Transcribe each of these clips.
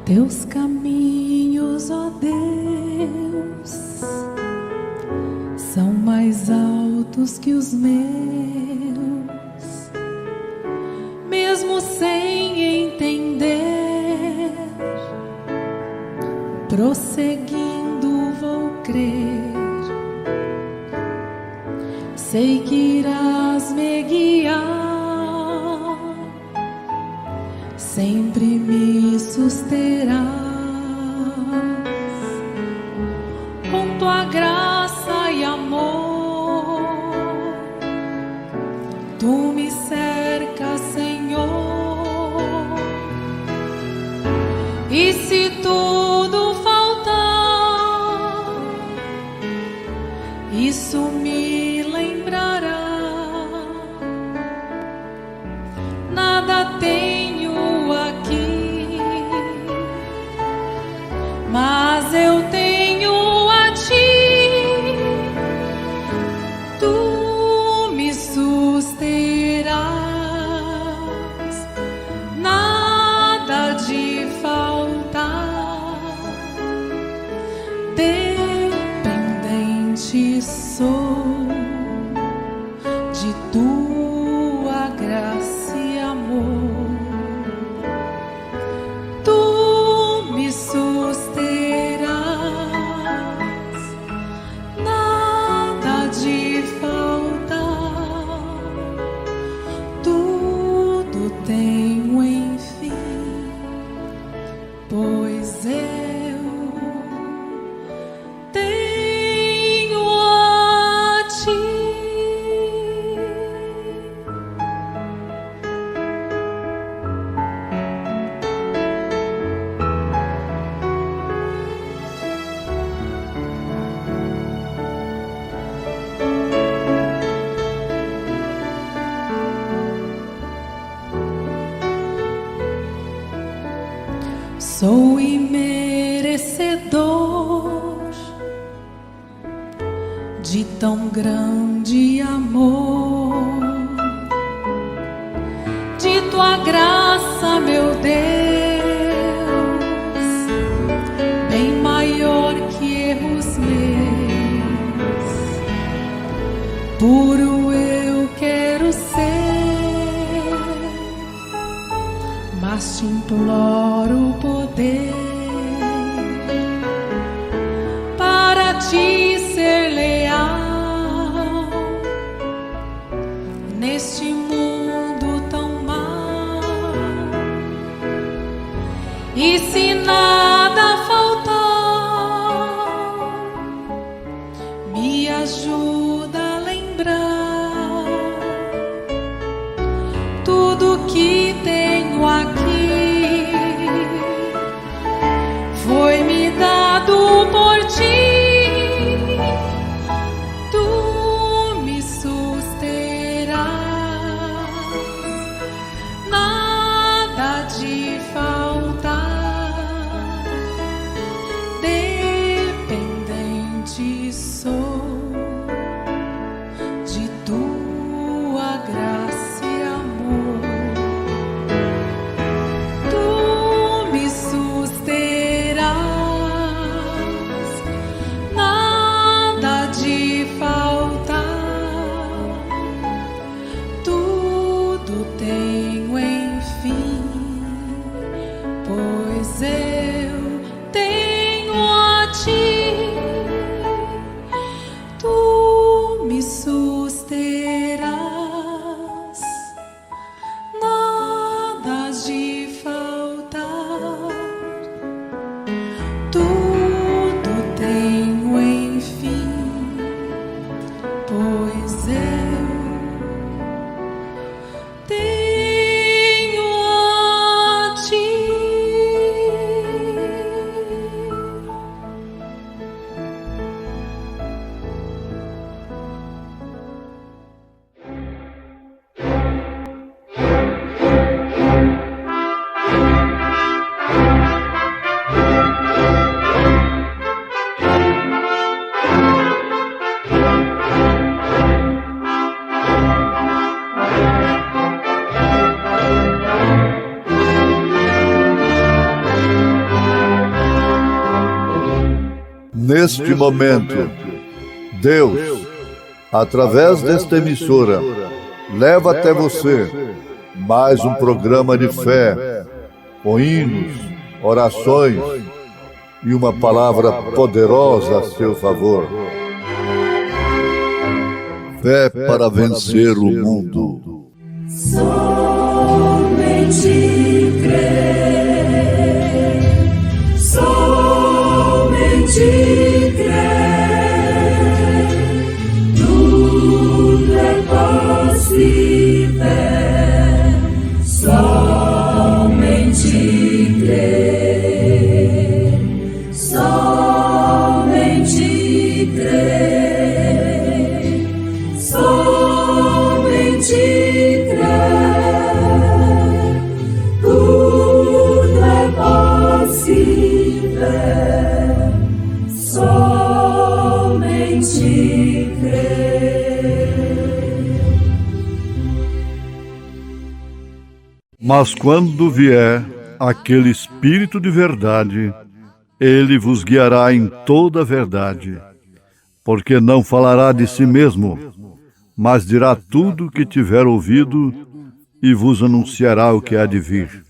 Teus caminhos, ó Deus, são mais altos que os meus. Mesmo sem entender, prosseguindo vou crer. Sei que irás me guiar, sempre me susterás. Com tua graça e amor, tu me cercas, Senhor. E se tudo faltar, isso me lembrará. Nada tenho aqui, mas eu tenho a ti. Tu me susterás, nada de faltar. Dependente sou de tua graça e amor. Tu me susterás, nada de faltar. Tudo tenho enfim, pois eu tenho a ti. Sou imerecedor de tão grande amor, de tua graça, meu Deus, bem maior que erros meus. Puro eu quero ser, mas te imploro poder para ti ser leal neste mundo tão mau. E se nada faltar, me ajuda a lembrar tudo que tenho aqui foi me dado por ti. Tu me susterás, nada de faltar. Dependente sou de tua graça e amor. Tu me susterás, nada de faltar. Tudo tenho enfim, pois eu tenho a ti. Tu me susterás, nada de faltar. Tudo tenho enfim, pois eu tenho a ti. neste momento, Deus, através desta emissora, leva até você mais um programa de fé, com hinos, orações e uma palavra poderosa a seu favor. Fé para vencer o mundo. Somente crer, somente crer, tudo é possível, somente crer, somente crer, somente crer, tudo é possível, somente crer. Mas quando vier aquele Espírito de verdade, ele vos guiará em toda a verdade, porque não falará de si mesmo, mas dirá tudo o que tiver ouvido e vos anunciará o que há de vir.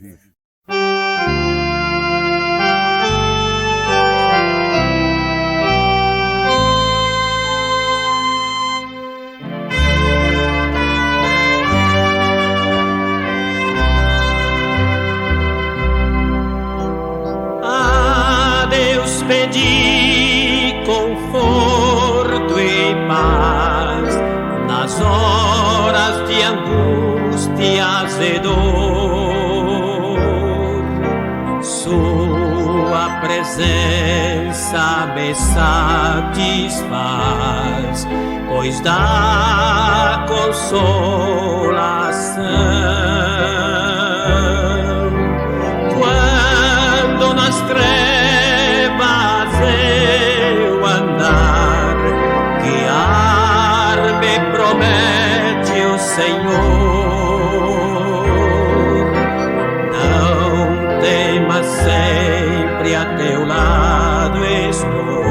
Pedi conforto e paz nas horas de angústias e dor. Sua presença me satisfaz, pois dá consolação. Quando nas trevas eu andar, guiar-me promete o Senhor. Não temas, sempre a teu lado estou,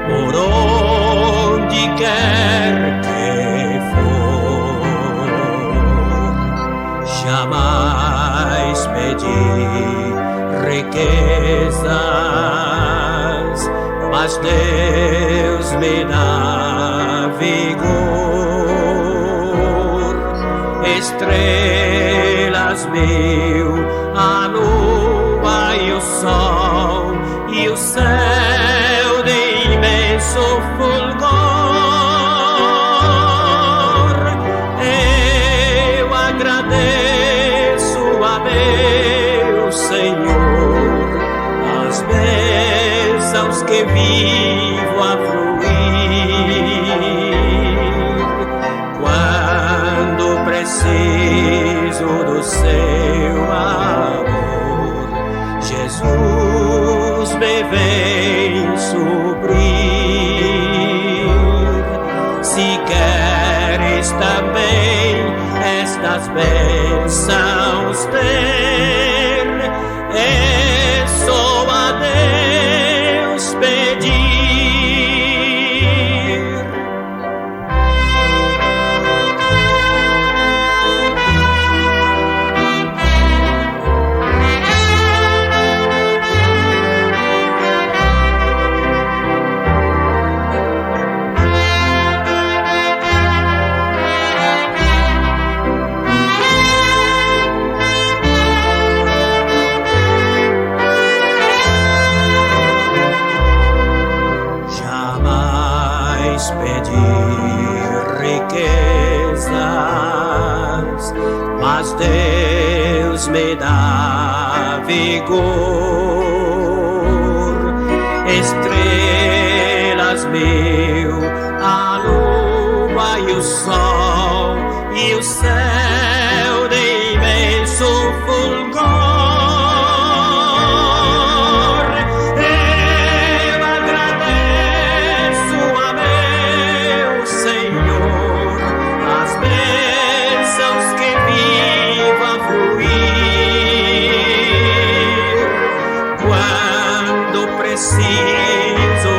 por onde quer que for. Jamais pedi riquezas, mas Deus me dá vigor. Estrelas mil, a lua e o sol, e o céu de imenso fulgor. Eu agradeço a meu Senhor as bênçãos que vivo a fluir. Quando preciso do seu amor, Jesus me vem suprir. Se queres também estas bênçãos ter, é só a Deus pedir. Pedir riquezas, mas Deus me dá vigor. Estrelas mil, a lua e o sol, e o céu de imenso fulgor. Preciso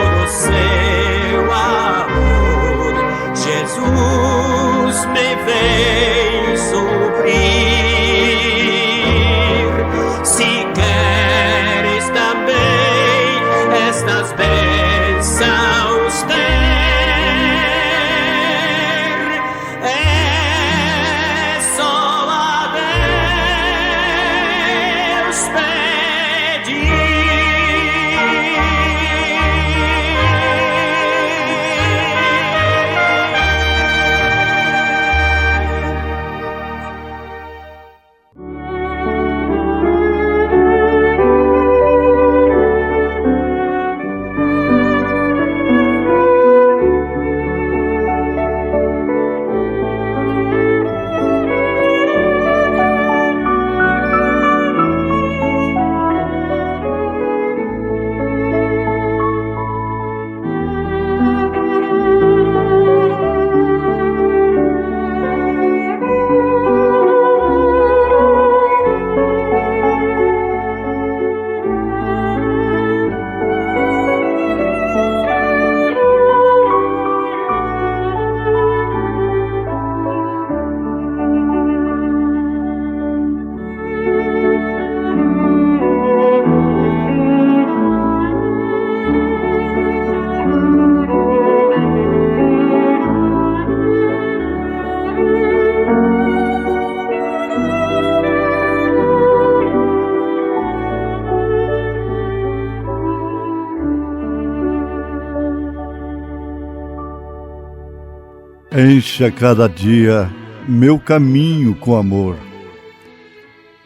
Encha cada dia meu caminho com amor.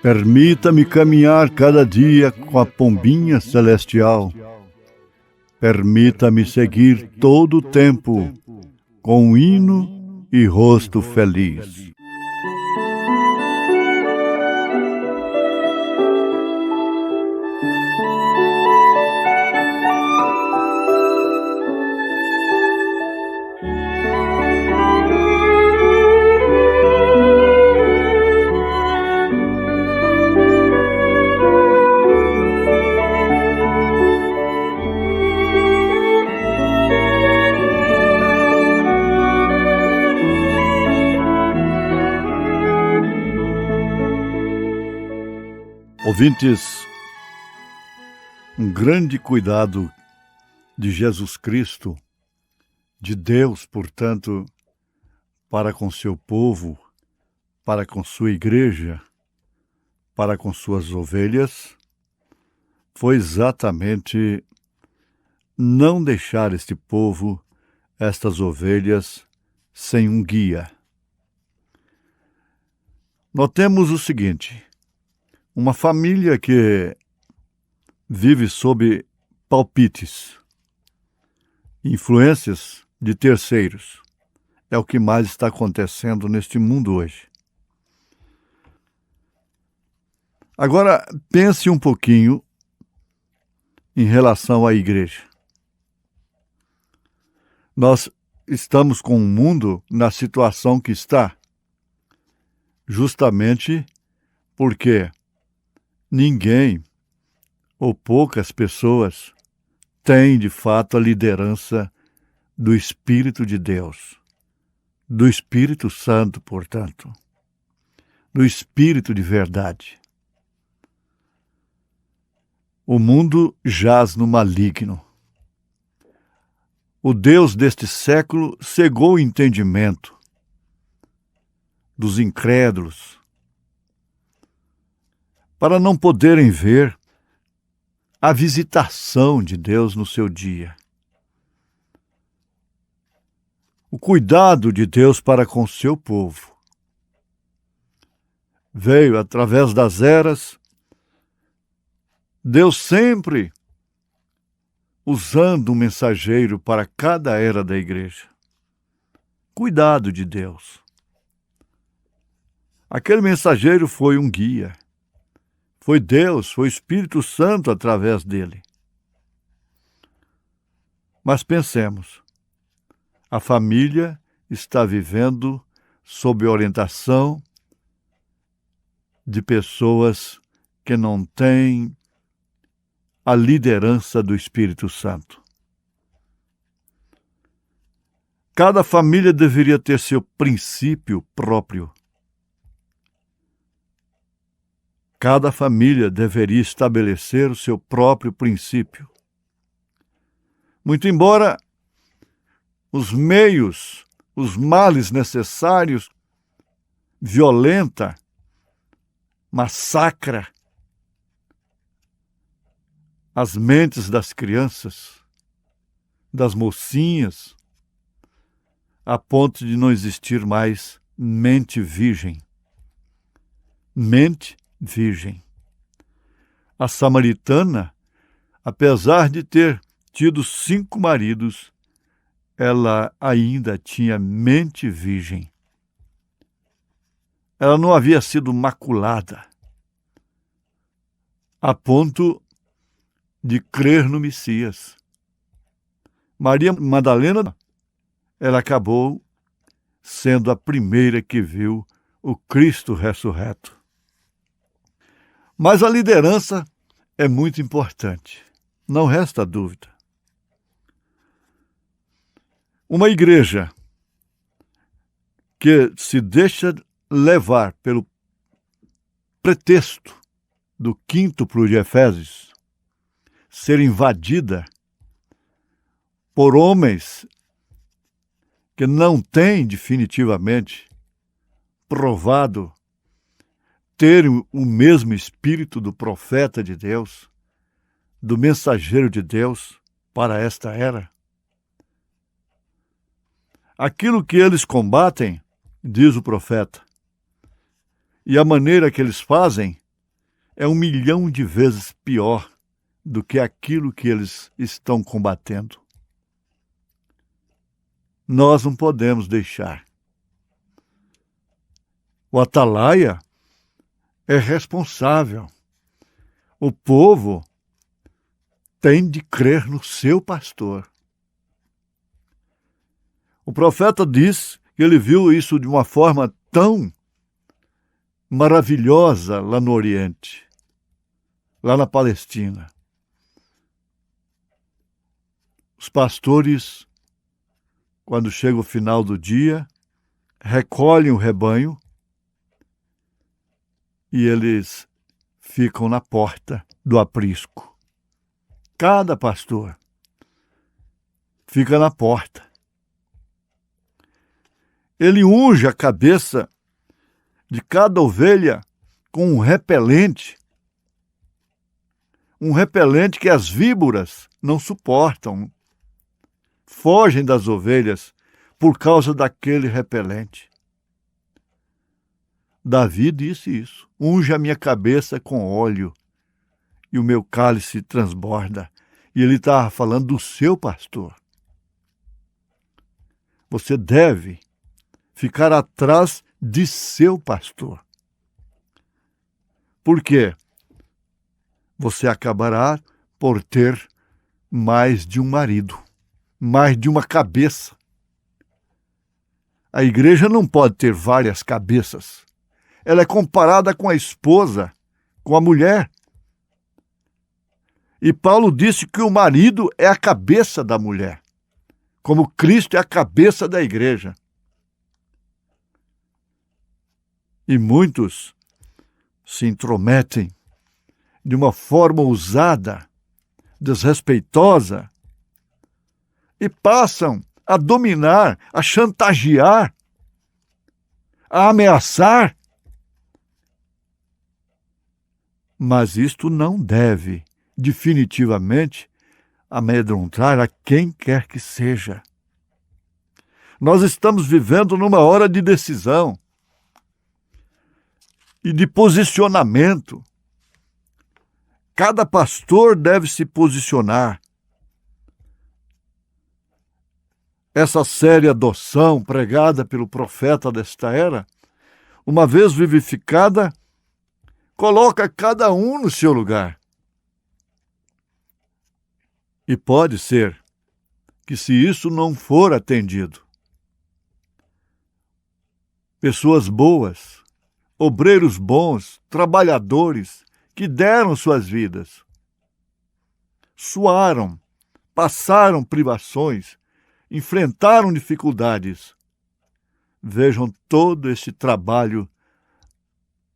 Permita-me caminhar cada dia com a pombinha celestial. Permita-me seguir todo o tempo com um hino e rosto feliz. Ouvintes, um grande cuidado de Jesus Cristo, de Deus, portanto, para com seu povo, para com sua igreja, para com suas ovelhas, foi exatamente não deixar este povo, estas ovelhas, sem um guia. Notemos o seguinte: uma família que vive sob palpites, influências de terceiros, é o que mais está acontecendo neste mundo hoje. Agora, pense um pouquinho em relação à igreja. Nós estamos com o mundo na situação que está, justamente porque ninguém ou poucas pessoas têm, de fato, a liderança do Espírito de Deus, do Espírito Santo, portanto, do Espírito de verdade. O mundo jaz no maligno. O Deus deste século cegou o entendimento dos incrédulos, para não poderem ver a visitação de Deus no seu dia. O cuidado de Deus para com o seu povo. Veio através das eras, Deus sempre usando um mensageiro para cada era da igreja. Cuidado de Deus. Aquele mensageiro foi um guia. Foi Deus, foi o Espírito Santo através dele. Mas pensemos, a família está vivendo sob orientação de pessoas que não têm a liderança do Espírito Santo. Cada família deveria ter seu princípio próprio. Cada família deveria estabelecer o seu próprio princípio. Muito embora os meios, os males necessários, violenta, massacra as mentes das crianças, das mocinhas, a ponto de não existir mais mente virgem. Mente virgem. A samaritana, apesar de ter tido 5 maridos, ela ainda tinha mente virgem. Ela não havia sido maculada a ponto de crer no Messias. Maria Madalena, ela acabou sendo a primeira que viu o Cristo ressurreto. Mas a liderança é muito importante, não resta dúvida. Uma igreja que se deixa levar pelo pretexto do quíntuplo de Efésios ser invadida por homens que não têm definitivamente provado ter o mesmo espírito do profeta de Deus, do mensageiro de Deus para esta era. aquilo que eles combatem, diz o profeta, e a maneira que eles fazem é 1 milhão de vezes pior do que aquilo que eles estão combatendo. Nós não podemos deixar. O atalaia é responsável. O povo tem de crer no seu pastor. O profeta diz que ele viu isso de uma forma tão maravilhosa lá no Oriente, lá na Palestina. Os pastores, quando chega o final do dia, recolhem o rebanho e eles ficam na porta do aprisco. Cada pastor fica na porta. Ele unge a cabeça de cada ovelha com um repelente que as víboras não suportam. Fogem das ovelhas por causa daquele repelente. Davi disse isso: unge a minha cabeça com óleo e o meu cálice transborda. E ele estava falando do seu pastor. Você deve ficar atrás de seu pastor. Por quê? Você acabará por ter mais de um marido, mais de uma cabeça. A igreja não pode ter várias cabeças. Ela é comparada com a esposa, com a mulher. E Paulo disse que o marido é a cabeça da mulher, como Cristo é a cabeça da igreja. E muitos se intrometem de uma forma ousada, desrespeitosa, e passam a dominar, a chantagear, a ameaçar. Mas isto não deve, definitivamente, amedrontar a quem quer que seja. Nós estamos vivendo numa hora de decisão e de posicionamento. Cada pastor deve se posicionar. Essa série Adoção, pregada pelo profeta desta era, uma vez vivificada, coloca cada um no seu lugar. E pode ser que, se isso não for atendido, pessoas boas, obreiros bons, trabalhadores, que deram suas vidas, suaram, passaram privações, enfrentaram dificuldades, vejam todo esse trabalho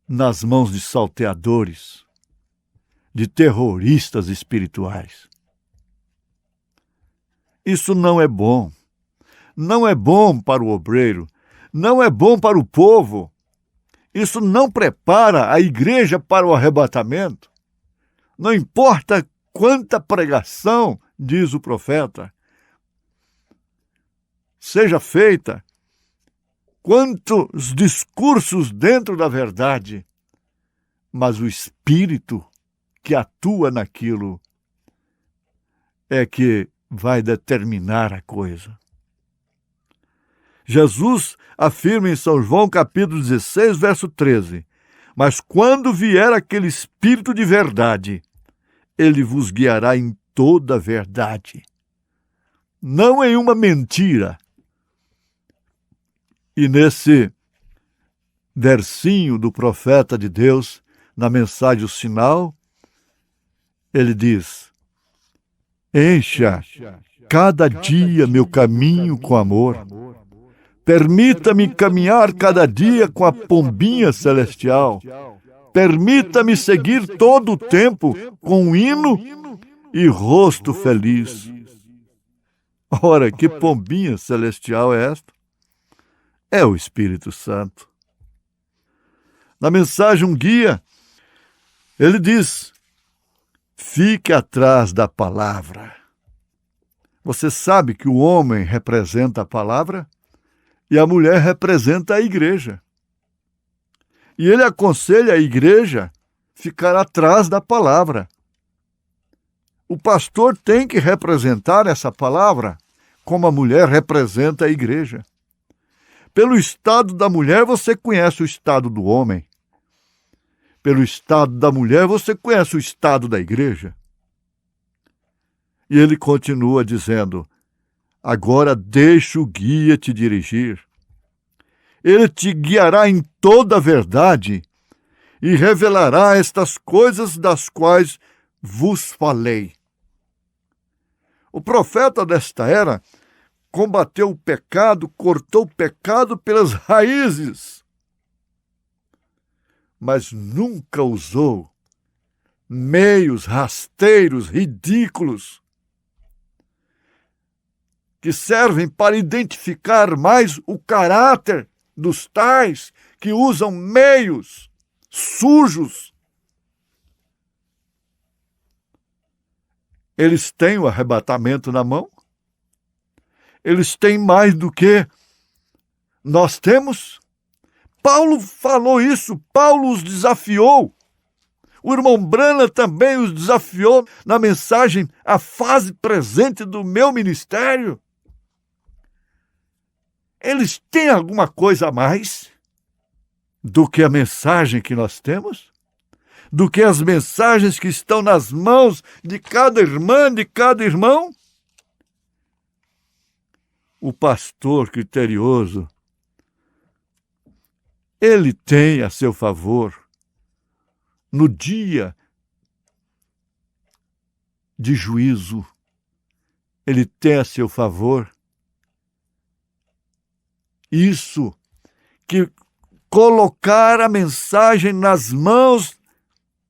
nas mãos de salteadores, de terroristas espirituais. Isso não é bom. Não é bom para o obreiro, não é bom para o povo. Isso não prepara a igreja para o arrebatamento. Não importa quanta pregação, diz o profeta, seja feita, quantos discursos dentro da verdade, mas o Espírito que atua naquilo é que vai determinar a coisa. Jesus afirma em São João capítulo 16, verso 13, mas quando vier aquele Espírito de verdade, ele vos guiará em toda a verdade, não em uma mentira. E nesse versinho do profeta de Deus, na mensagem O Sinal, ele diz: encha cada dia meu caminho com amor. Permita-me caminhar cada dia com a pombinha celestial. Permita-me seguir todo o tempo com um hino e rosto feliz. Ora, que pombinha celestial é esta? É o Espírito Santo. Na mensagem Um Guia, ele diz: fique atrás da palavra. Você sabe que o homem representa a palavra? E a mulher representa a igreja. E ele aconselha a igreja a ficar atrás da palavra. O pastor tem que representar essa palavra, como a mulher representa a igreja. Pelo estado da mulher, você conhece o estado do homem. Pelo estado da mulher, você conhece o estado da igreja. E ele continua dizendo: agora deixa o guia te dirigir. Ele te guiará em toda a verdade e revelará estas coisas das quais vos falei. O profeta desta era combateu o pecado, cortou o pecado pelas raízes, mas nunca usou meios rasteiros, ridículos, que servem para identificar mais o caráter dos tais que usam meios sujos. Eles têm o arrebatamento na mão. Eles têm mais do que nós temos. Paulo falou isso, Paulo os desafiou. O irmão Branham também os desafiou na mensagem A Fase Presente do Meu Ministério. Eles têm alguma coisa a mais do que a mensagem que nós temos? Do que as mensagens que estão nas mãos de cada irmã, de cada irmão? O pastor criterioso, ele tem a seu favor, no dia de juízo, ele tem a seu favor isso, que colocar a mensagem nas mãos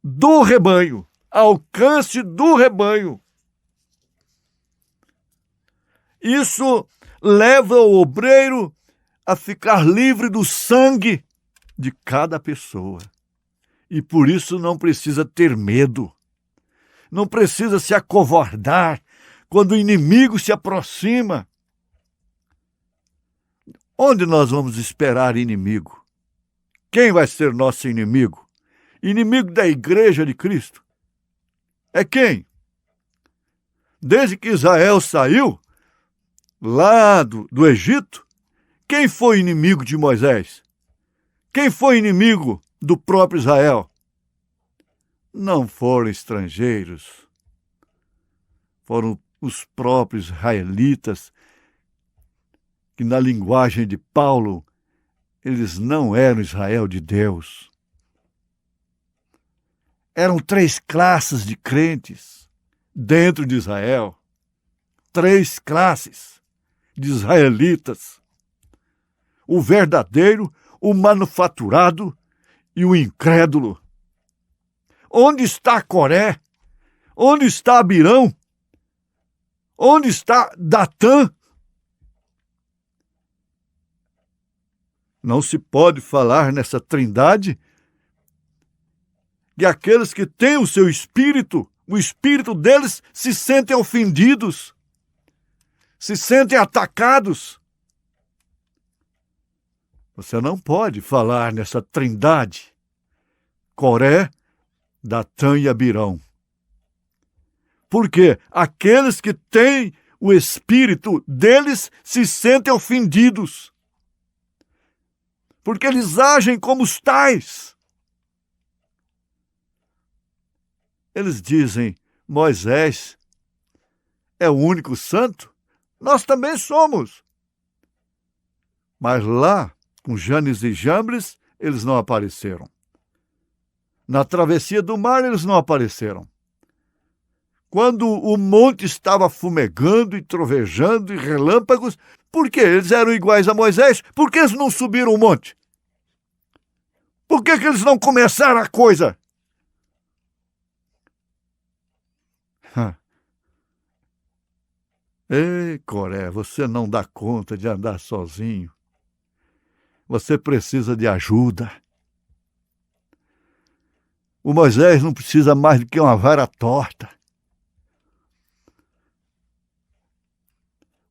do rebanho, ao alcance do rebanho. Isso leva o obreiro a ficar livre do sangue de cada pessoa. E por isso não precisa ter medo, não precisa se acovardar quando o inimigo se aproxima. Onde nós vamos esperar inimigo? Quem vai ser nosso inimigo? Inimigo da igreja de Cristo? É quem? Desde que Israel saiu lá do Egito, quem foi inimigo de Moisés? Quem foi inimigo do próprio Israel? Não foram estrangeiros, foram os próprios israelitas, que na linguagem de Paulo, eles não eram Israel de Deus. Eram 3 classes de crentes dentro de Israel. 3 classes de israelitas. O verdadeiro, o manufaturado e o incrédulo. Onde está Coré? Onde está Abirão? Onde está Datã? Não se pode falar nessa trindade que aqueles que têm o seu espírito, o espírito deles se sentem ofendidos, se sentem atacados. Você não pode falar nessa trindade, Coré, Datã e Abirão. Porque aqueles que têm o espírito deles se sentem ofendidos. Porque eles agem como os tais. Eles dizem, Moisés é o único santo, nós também somos. Mas lá, com Janes e Jambres, eles não apareceram. Na travessia do mar, eles não apareceram. Quando o monte estava fumegando e trovejando e relâmpagos, por que eles eram iguais a Moisés? Por que eles não subiram o monte? Por que eles não começaram a coisa? Ei, Coré, você não dá conta de andar sozinho. Você precisa de ajuda. O Moisés não precisa mais do que uma vara torta.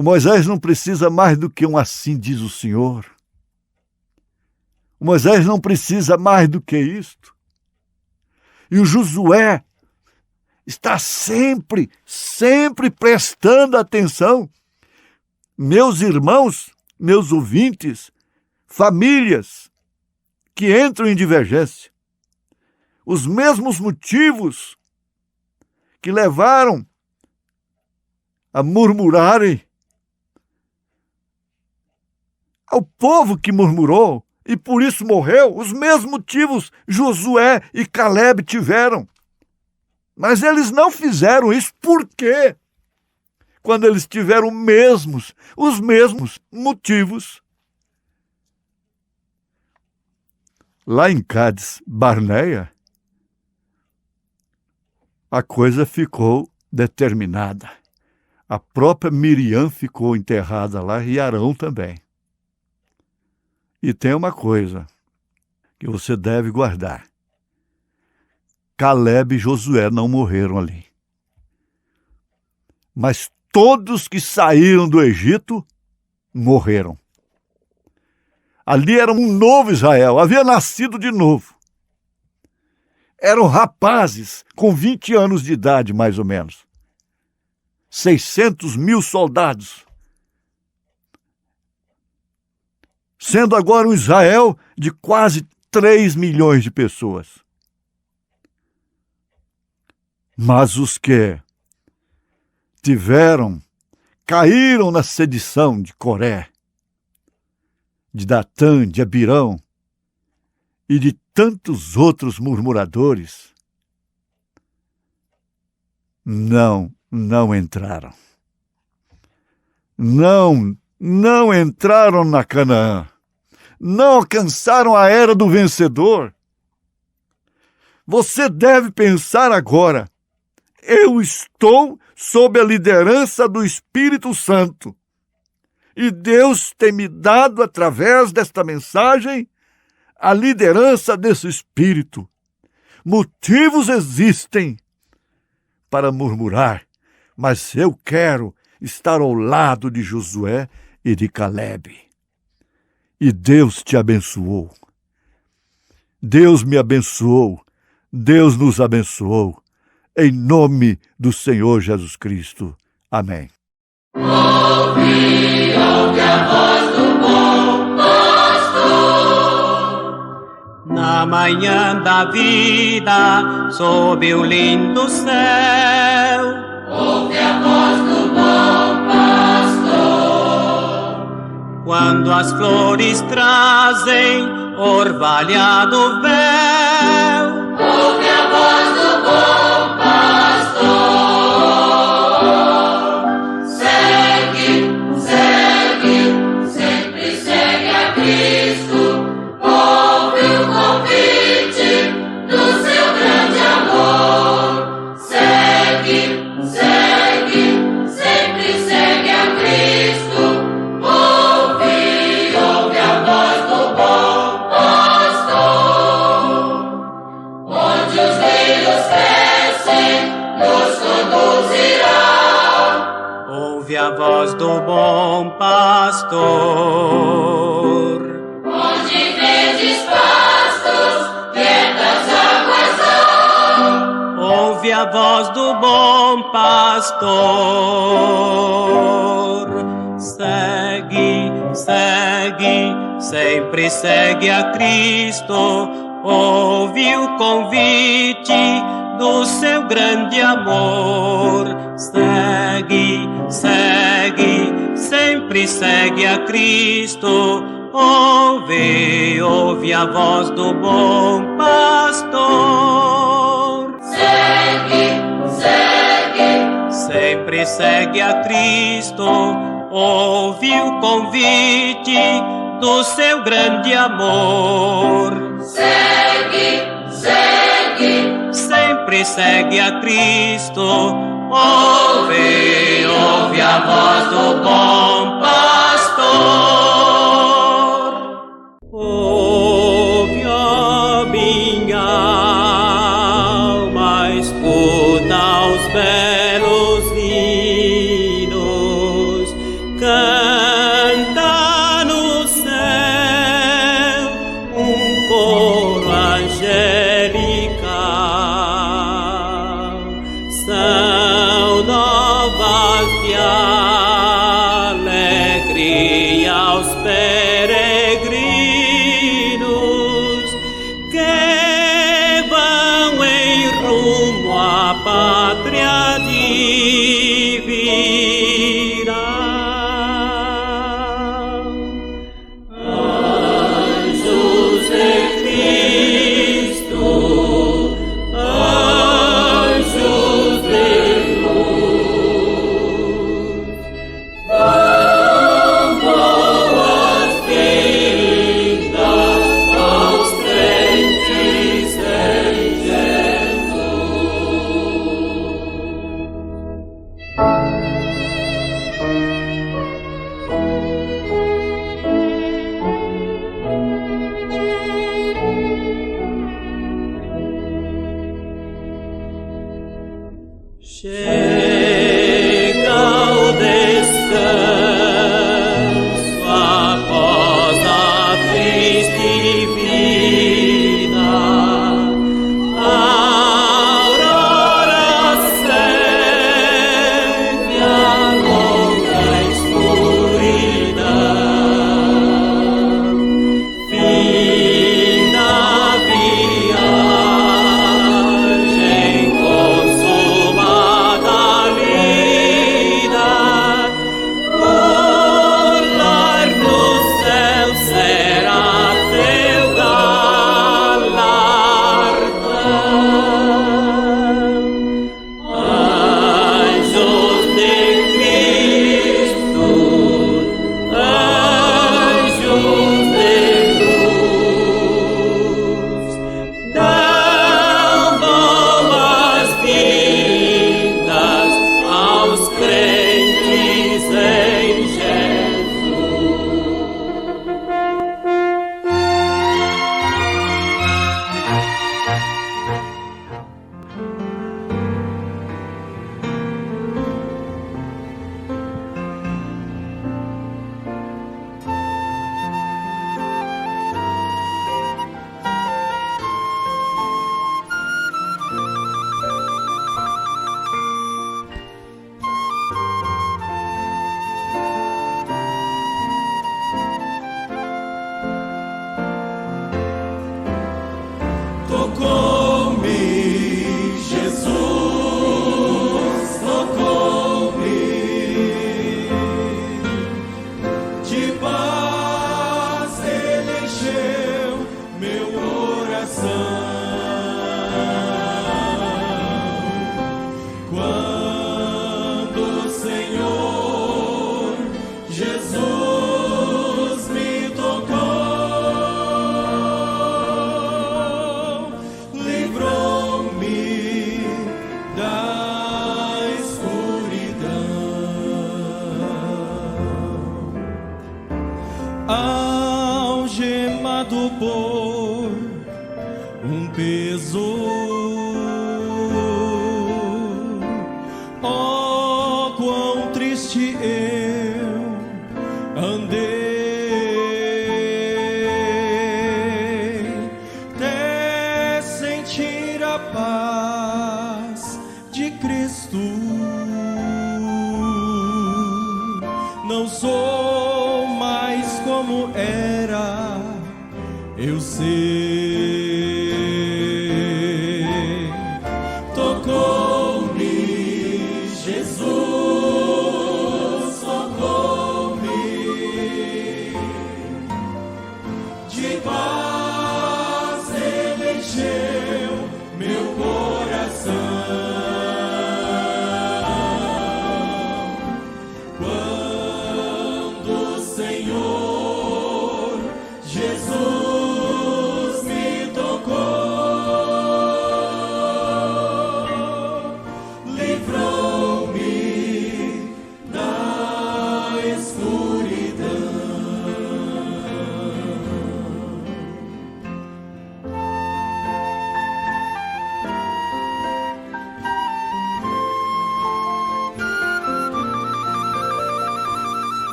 O Moisés não precisa mais do que um assim diz o Senhor. O Moisés não precisa mais do que isto. E o Josué está sempre prestando atenção. Meus irmãos, meus ouvintes, famílias que entram em divergência, os mesmos motivos que levaram a murmurarem ao povo que murmurou e por isso morreu, os mesmos motivos Josué e Caleb tiveram. Mas eles não fizeram isso. Por quê? Quando eles tiveram os mesmos motivos. Lá em Cádiz Barneia, a coisa ficou determinada. A própria Miriam ficou enterrada lá e Arão também. E tem uma coisa que você deve guardar. Caleb e Josué não morreram ali. Mas todos que saíram do Egito morreram. Ali era um novo Israel, havia nascido de novo. Eram rapazes com 20 anos de idade, mais ou menos. 600.000 soldados. Sendo agora um Israel de quase 3 milhões de pessoas. Mas os que caíram na sedição de Coré, de Datã, de Abirão e de tantos outros murmuradores, não entraram. Não entraram na Canaã. Não alcançaram a era do vencedor. Você deve pensar agora: eu estou sob a liderança do Espírito Santo. E Deus tem me dado, através desta mensagem, a liderança desse Espírito. Motivos existem para murmurar, mas eu quero estar ao lado de Josué e de Caleb. E Deus te abençoou. Deus me abençoou. Deus nos abençoou. Em nome do Senhor Jesus Cristo. Amém. Ouve a voz do bom pastor, na manhã da vida, sob o lindo céu. Ouve a voz do bom pastor, quando as flores trazem orvalhado véu. Ouve a voz do bom pastor, segue, sempre segue a Cristo. Ouve o convite do seu grande amor. Segue, sempre segue a Cristo. Ouve a voz do bom pastor. Onde os rios crescem, nos conduzirá. Ouve a voz do bom pastor. Onde verdes pastos, quietas águas há. Ouve a voz do bom pastor. Segue, sempre segue a Cristo. Ouve o convite do seu grande amor. Segue, sempre segue a Cristo. Ouve a voz do bom pastor. Segue, sempre segue a Cristo. Ouve o convite do seu grande amor. Segue, sempre segue a Cristo. Ouve a voz do bom pastor. Ouve a minha alma, escuta os belos hinos, peregrinos que vão em rumo à pátria divina. Anjos de Cristo, anjos de luz, dão boas-vindas aos crentes em Chega o descanso após a triste vida, a aurora serve a longa escuridão, fim da viagem consumada lida, o lar no céu será teu galardão. Anjos de Cristo, anjos de luz, dão boas-vindas aos crentes em Jesus. Tocou-me, Jesus, tocou-me, de paz Ele encheu meu coração. Quando o Senhor Jesus me tocou, livrou-me da escuridão, algemado por um peso. Oh, quão triste eu andei, até sentir a paz de Cristo. Não sou mais como era, eu sei. Tocou-me, Jesus, tocou-me, de paz Ele encheu meu coração. Quando o Senhor Jesus me tocou, livrou-me da escuridão.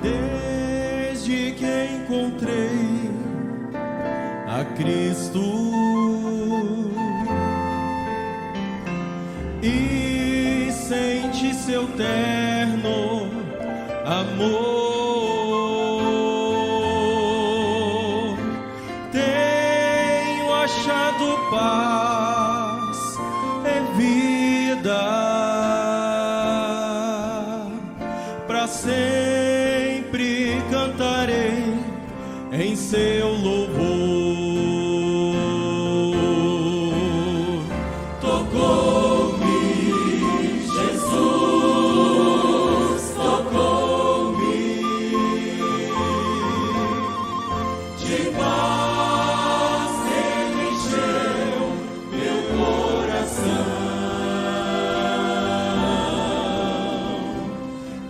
Desde que encontrei a Cristo és tu, e sente seu terno amor. Tenho achado paz e vida, para sempre cantarei em seu louvor. Tocou-me, Jesus, tocou-me, de paz ele encheu meu coração.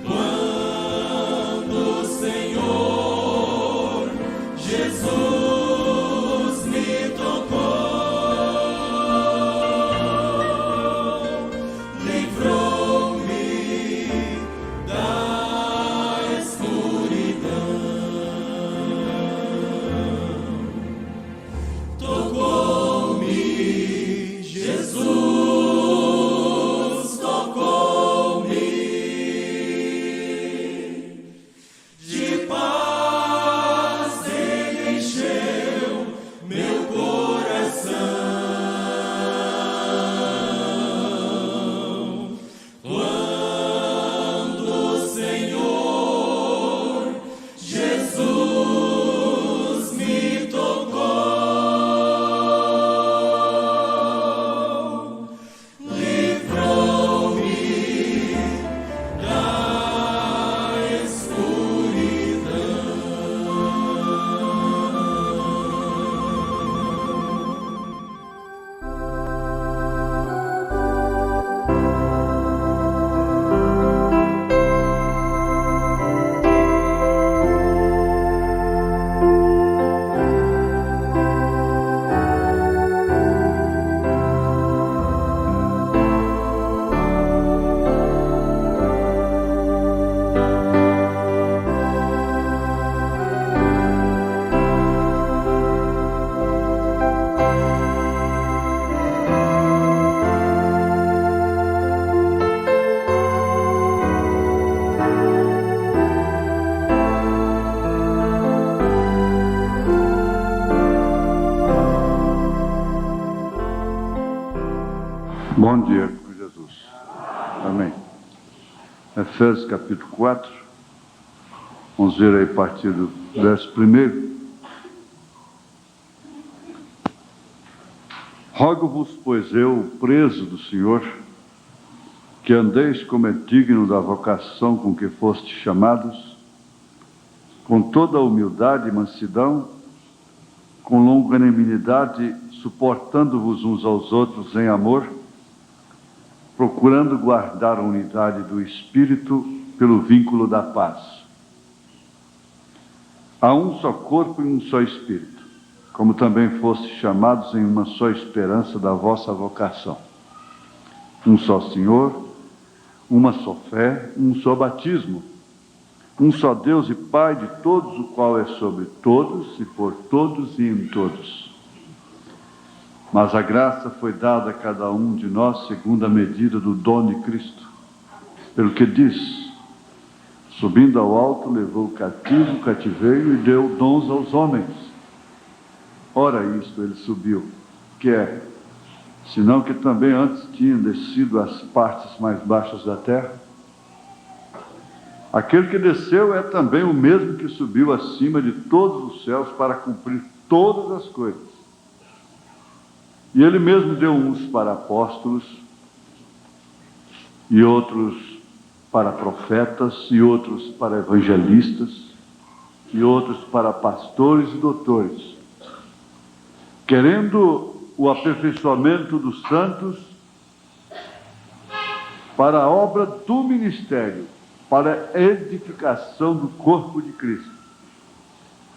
Quando o Senhor Jesus me tocou, livrou-me da escuridão. Tocou-me, Jesus, tocou-me, de paz ele encheu meu coração. Quando o Senhor Jesus me tocou, livrou-me da escuridão. Bom dia com Jesus. Amém. Efésios capítulo 4. Vamos ver aí a partir do verso 1. Rogo-vos, pois eu, preso do Senhor, que andeis como é digno da vocação com que fostes chamados, com toda a humildade e mansidão, com longanimidade, suportando-vos uns aos outros em amor, procurando guardar a unidade do Espírito pelo vínculo da paz. Há um só corpo e um só Espírito, como também fostes chamados em uma só esperança da vossa vocação. Um só Senhor, uma só fé, um só batismo, um só Deus e Pai de todos, o qual é sobre todos e por todos e em todos. Mas a graça foi dada a cada um de nós segundo a medida do dom de Cristo. Pelo que diz, subindo ao alto, levou o cativo o cativeiro e deu dons aos homens. Ora isto ele subiu, que é, senão que também antes tinha descido às partes mais baixas da terra. Aquele que desceu é também o mesmo que subiu acima de todos os céus para cumprir todas as coisas. E ele mesmo deu uns para apóstolos, e outros para profetas, e outros para evangelistas, e outros para pastores e doutores, querendo o aperfeiçoamento dos santos para a obra do ministério, para a edificação do corpo de Cristo,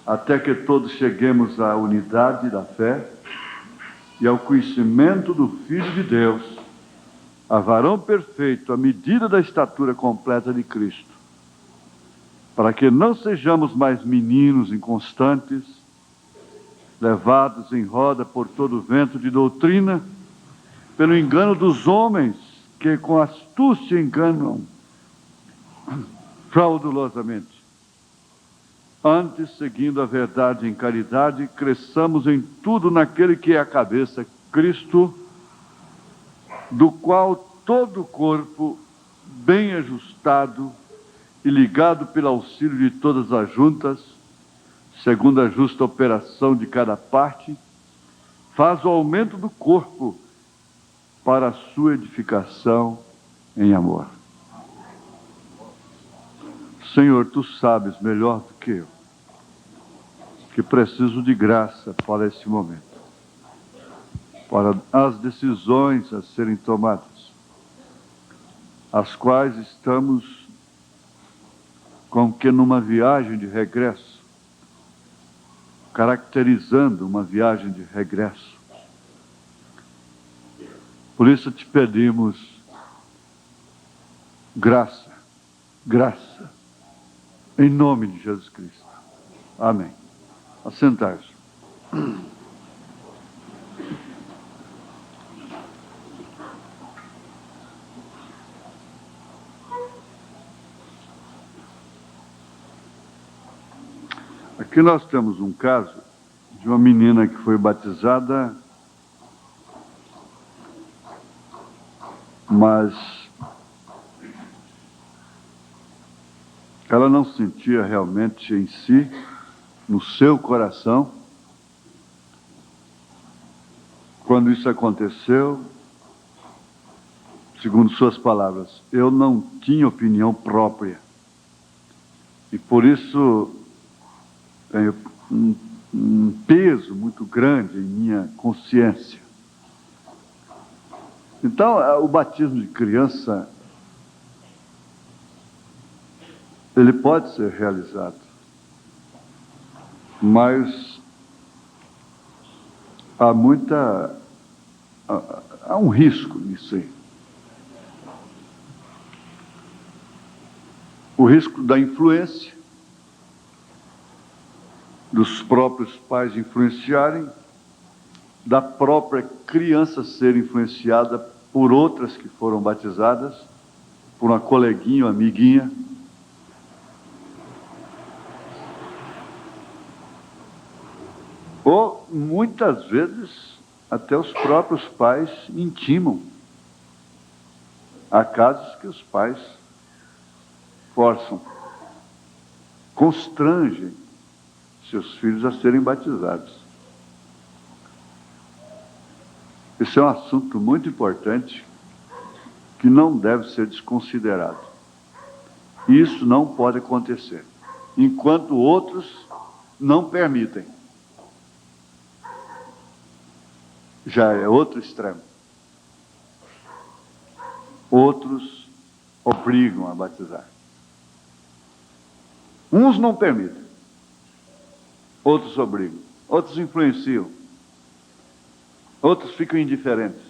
até que todos cheguemos à unidade da fé e ao conhecimento do Filho de Deus, a varão perfeito, à medida da estatura completa de Cristo, para que não sejamos mais meninos inconstantes, levados em roda por todo vento de doutrina, pelo engano dos homens que com astúcia enganam fraudulosamente. Antes, seguindo a verdade em caridade, cresçamos em tudo naquele que é a cabeça, Cristo, do qual todo o corpo, bem ajustado e ligado pelo auxílio de todas as juntas, segundo a justa operação de cada parte, faz o aumento do corpo para a sua edificação em amor. Senhor, Tu sabes melhor do que eu, que preciso de graça para esse momento, para as decisões a serem tomadas, as quais estamos como que numa viagem de regresso, caracterizando uma viagem de regresso. Por isso te pedimos graça, graça, em nome de Jesus Cristo. Amém. Assentar-se. Aqui nós temos um caso de uma menina que foi batizada, mas ela não sentia realmente em si, no seu coração, quando isso aconteceu, segundo suas palavras, eu não tinha opinião própria. E por isso tenho um peso muito grande em minha consciência. Então, o batismo de criança, ele pode ser realizado, mas há um risco nisso aí. O risco da influência, dos próprios pais influenciarem, da própria criança ser influenciada por outras que foram batizadas, por uma coleguinha, uma amiguinha. Ou, muitas vezes, até os próprios pais intimam. Há casos que os pais forçam, constrangem seus filhos a serem batizados. Esse é um assunto muito importante que não deve ser desconsiderado. Isso não pode acontecer, enquanto outros não permitem. Já é outro extremo. Outros obrigam a batizar. Uns não permitem, outros obrigam, outros influenciam, outros ficam indiferentes.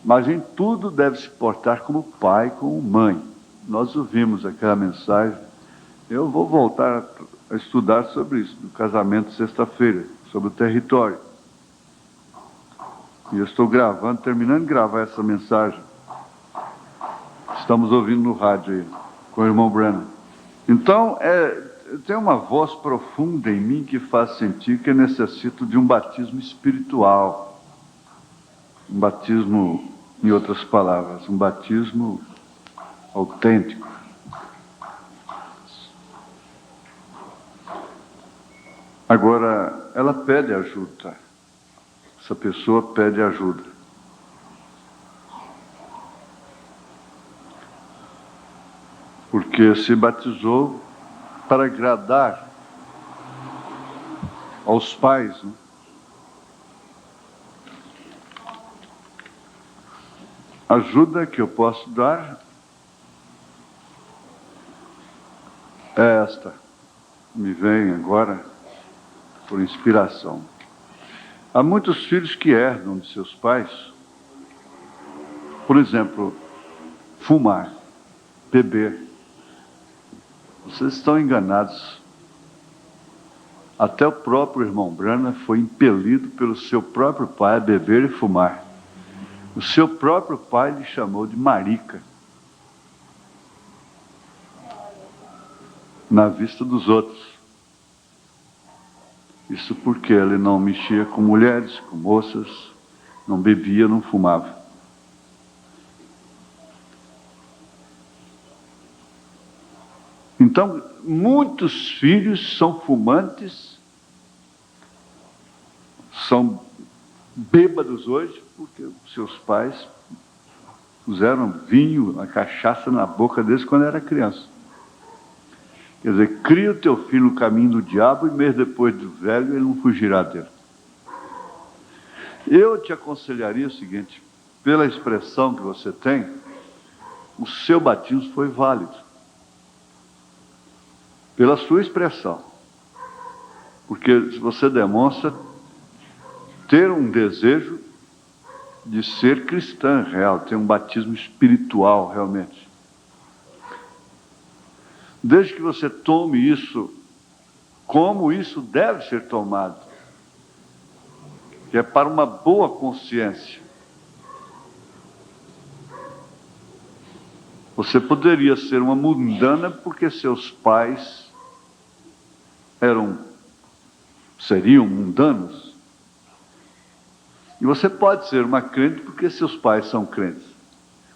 Mas em tudo deve se portar como pai, como mãe. Nós ouvimos aquela mensagem. Eu vou voltar a estudar sobre isso, no casamento sexta-feira, sobre o território. E eu estou gravando, terminando de gravar essa mensagem. Estamos ouvindo no rádio aí, com o irmão Brennan. Então, tem uma voz profunda em mim que faz sentir que eu necessito de um batismo espiritual. Um batismo, em outras palavras, um batismo autêntico. Agora, ela pede ajuda. Essa pessoa pede ajuda. Porque se batizou para agradar aos pais, né? A ajuda que eu posso dar é esta. Me vem agora por inspiração. Há muitos filhos que herdam de seus pais, por exemplo, fumar, beber. Vocês estão enganados. Até o próprio irmão Branham foi impelido pelo seu próprio pai a beber e fumar. O seu próprio pai lhe chamou de marica, na vista dos outros. Isso porque ele não mexia com mulheres, com moças, não bebia, não fumava. Então, muitos filhos são fumantes, são bêbados hoje, porque seus pais puseram vinho, a cachaça na boca deles quando era criança. Quer dizer, cria o teu filho no caminho do diabo e mês depois do velho ele não fugirá dele. Eu te aconselharia o seguinte, pela expressão que você tem, o seu batismo foi válido. Pela sua expressão. Porque você demonstra ter um desejo de ser cristã real, ter um batismo espiritual realmente. Desde que você tome isso como isso deve ser tomado, que é para uma boa consciência. Você poderia ser uma mundana porque seus pais seriam mundanos. E você pode ser uma crente porque seus pais são crentes,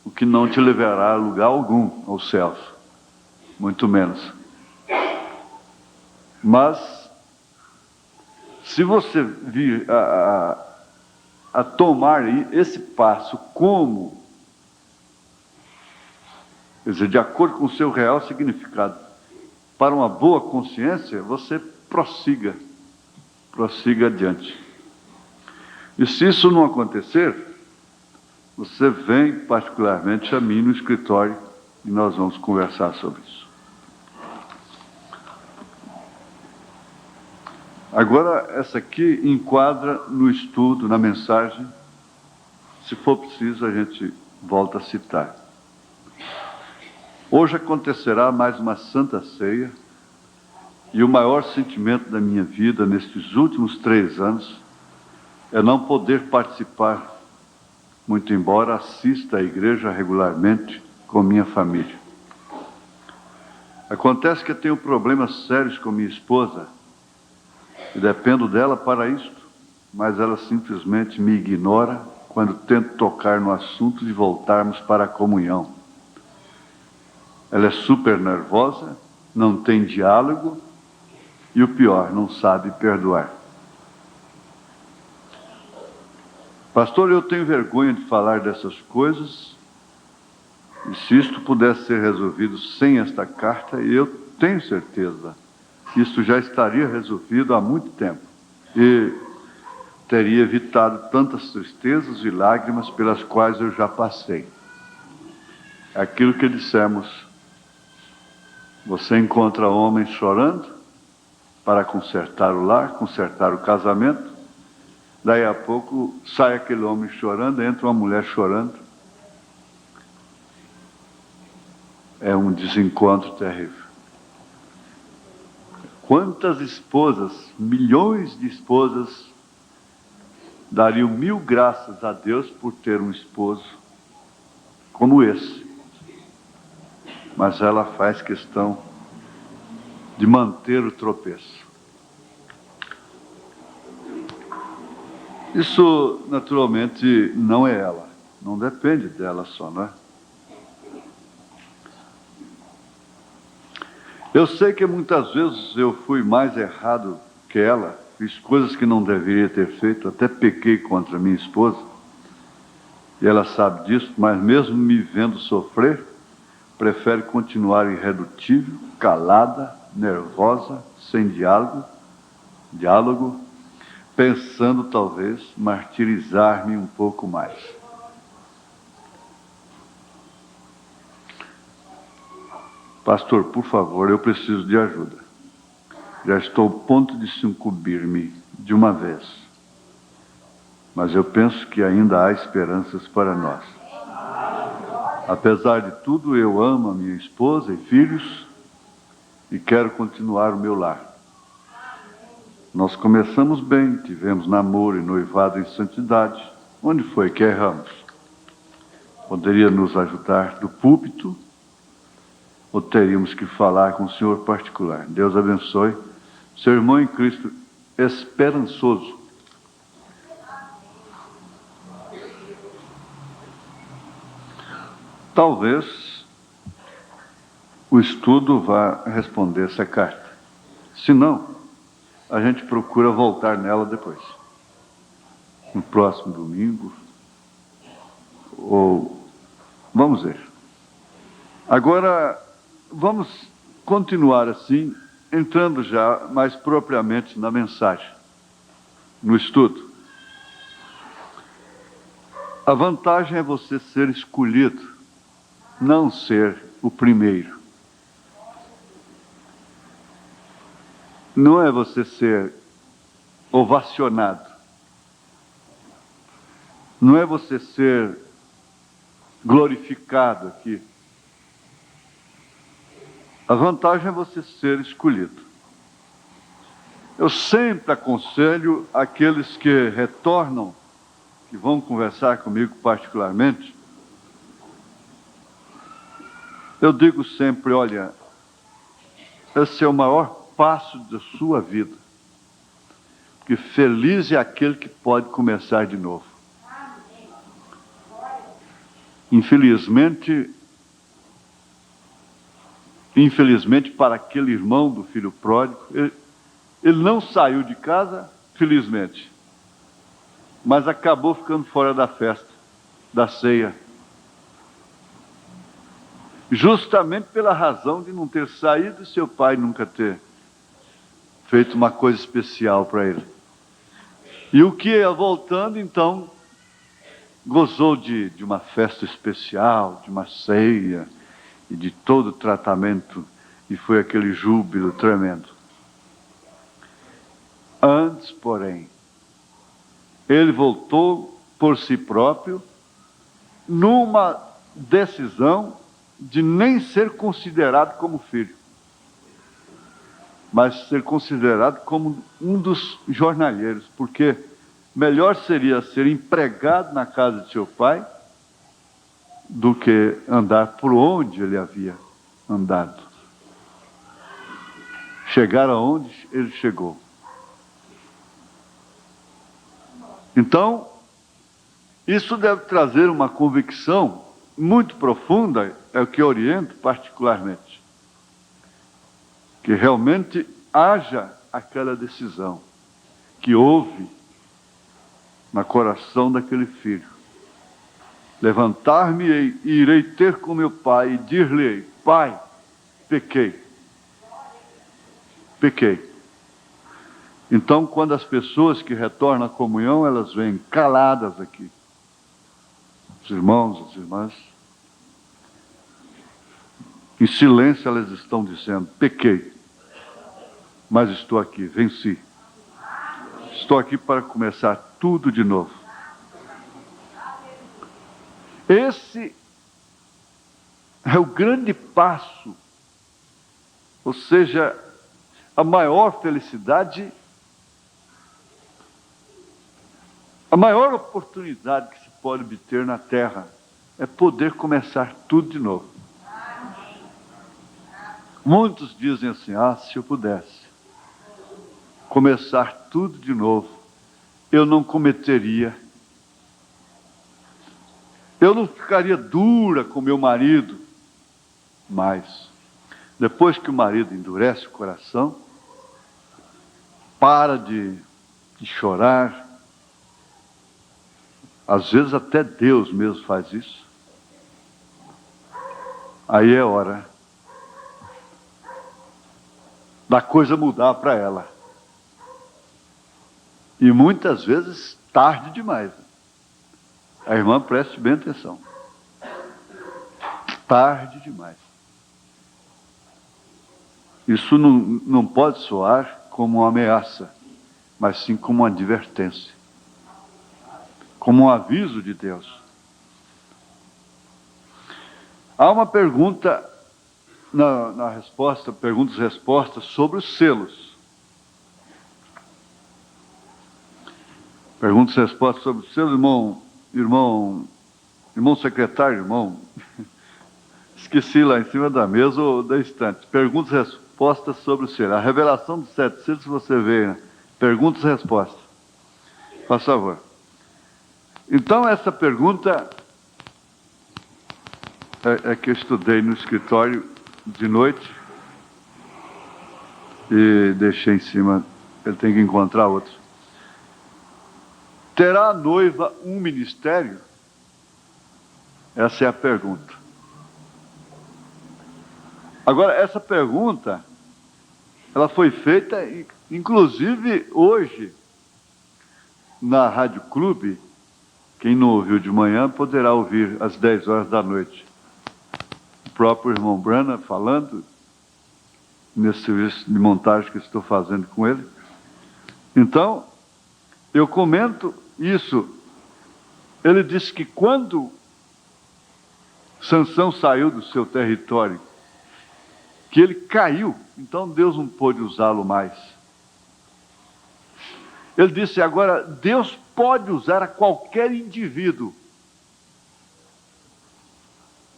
o que não te levará a lugar algum aos céus, muito menos. Mas, se você vir a tomar esse passo como, quer dizer, de acordo com o seu real significado, para uma boa consciência, você prossiga adiante. E se isso não acontecer, você vem particularmente a mim no escritório e nós vamos conversar sobre isso. Agora, essa aqui enquadra no estudo, na mensagem. Se for preciso, a gente volta a citar. Hoje acontecerá mais uma Santa Ceia, e o maior sentimento da minha vida nestes últimos 3 anos é não poder participar, muito embora assista à igreja regularmente com minha família. Acontece que eu tenho problemas sérios com minha esposa e dependo dela para isto, mas ela simplesmente me ignora quando tento tocar no assunto de voltarmos para a comunhão. Ela é super nervosa, não tem diálogo e o pior, não sabe perdoar. Pastor, eu tenho vergonha de falar dessas coisas, e se isto pudesse ser resolvido sem esta carta, eu tenho certeza que isto já estaria resolvido há muito tempo e teria evitado tantas tristezas e lágrimas pelas quais eu já passei. Aquilo que dissemos, você encontra homens chorando para consertar o lar, consertar o casamento, daí a pouco sai aquele homem chorando, entra uma mulher chorando. É um desencontro terrível. Quantas esposas, milhões de esposas, dariam 1000 graças a Deus por ter um esposo como esse. Mas ela faz questão de manter o tropeço. Isso, naturalmente, não é ela. Não depende dela só, não é? Eu sei que muitas vezes eu fui mais errado que ela, fiz coisas que não deveria ter feito, até pequei contra minha esposa, e ela sabe disso, mas mesmo me vendo sofrer, prefere continuar irredutível, calada, nervosa, sem diálogo, pensando talvez martirizar-me um pouco mais. Pastor, por favor, eu preciso de ajuda. Já estou ao ponto de sucumbir-me de uma vez. Mas eu penso que ainda há esperanças para nós. Apesar de tudo, eu amo a minha esposa e filhos e quero continuar o meu lar. Nós começamos bem, tivemos namoro e noivado em santidade. Onde foi que erramos? Poderia nos ajudar do púlpito ou teríamos que falar com o senhor particular? Deus abençoe. Seu irmão em Cristo esperançoso. Talvez o estudo vá responder essa carta. Se não, a gente procura voltar nela depois. No próximo domingo. Ou vamos ver. Agora, vamos continuar assim, entrando já mais propriamente na mensagem, no estudo. A vantagem é você ser escolhido, não ser o primeiro. Não é você ser ovacionado. Não é você ser glorificado aqui. A vantagem é você ser escolhido. Eu sempre aconselho aqueles que retornam, que vão conversar comigo particularmente, eu digo sempre, olha, esse é o maior passo da sua vida, porque feliz é aquele que pode começar de novo. Infelizmente para aquele irmão do filho pródigo, ele não saiu de casa, felizmente, mas acabou ficando fora da festa, da ceia, justamente pela razão de não ter saído e seu pai nunca ter feito uma coisa especial para ele. E o que ia voltando, então, gozou de uma festa especial, de uma ceia e de todo o tratamento, e foi aquele júbilo tremendo. Antes, porém, ele voltou por si próprio numa decisão de nem ser considerado como filho, mas ser considerado como um dos jornalheiros, porque melhor seria ser empregado na casa de seu pai do que andar por onde ele havia andado. Chegar aonde ele chegou. Então, isso deve trazer uma convicção muito profunda, é o que eu oriento particularmente, que realmente haja aquela decisão que houve no coração daquele filho. Levantar-me-ei e irei ter com meu pai e dir-lhe: Pai, pequei. Pequei. Então, quando as pessoas que retornam à comunhão, elas vêm caladas aqui. Os irmãos, as irmãs, em silêncio elas estão dizendo: pequei, mas estou aqui, venci. Estou aqui para começar tudo de novo. Esse é o grande passo, ou seja, a maior felicidade, a maior oportunidade que se pode obter na terra é poder começar tudo de novo. Muitos dizem assim: se eu pudesse começar tudo de novo, eu não cometeria, eu não ficaria dura com meu marido. Mas depois que o marido endurece o coração, para de chorar, às vezes até Deus mesmo faz isso, aí é hora da coisa mudar para ela. E muitas vezes tarde demais. A irmã, preste bem atenção. Tarde demais. Isso não pode soar como uma ameaça, mas sim como uma advertência, como um aviso de Deus. Há uma pergunta na resposta, perguntas e respostas sobre os selos. Perguntas e respostas sobre o seu irmão secretário, irmão. Esqueci lá em cima da mesa ou da estante. Perguntas e respostas sobre o ser. A revelação dos 7 seres você vê, né? Perguntas e respostas. Por favor. Então, essa pergunta é que eu estudei no escritório de noite e deixei em cima. Ele tem que encontrar outro. Terá a noiva um ministério? Essa é a pergunta. Agora, essa pergunta, ela foi feita, inclusive, hoje, na Rádio Clube. Quem não ouviu de manhã poderá ouvir às 10 horas da noite. O próprio irmão Branham falando, nesse serviço de montagem que estou fazendo com ele. Então, eu comento isso. Ele disse que quando Sansão saiu do seu território, que ele caiu, então Deus não pôde usá-lo mais. Ele disse agora, Deus pode usar a qualquer indivíduo.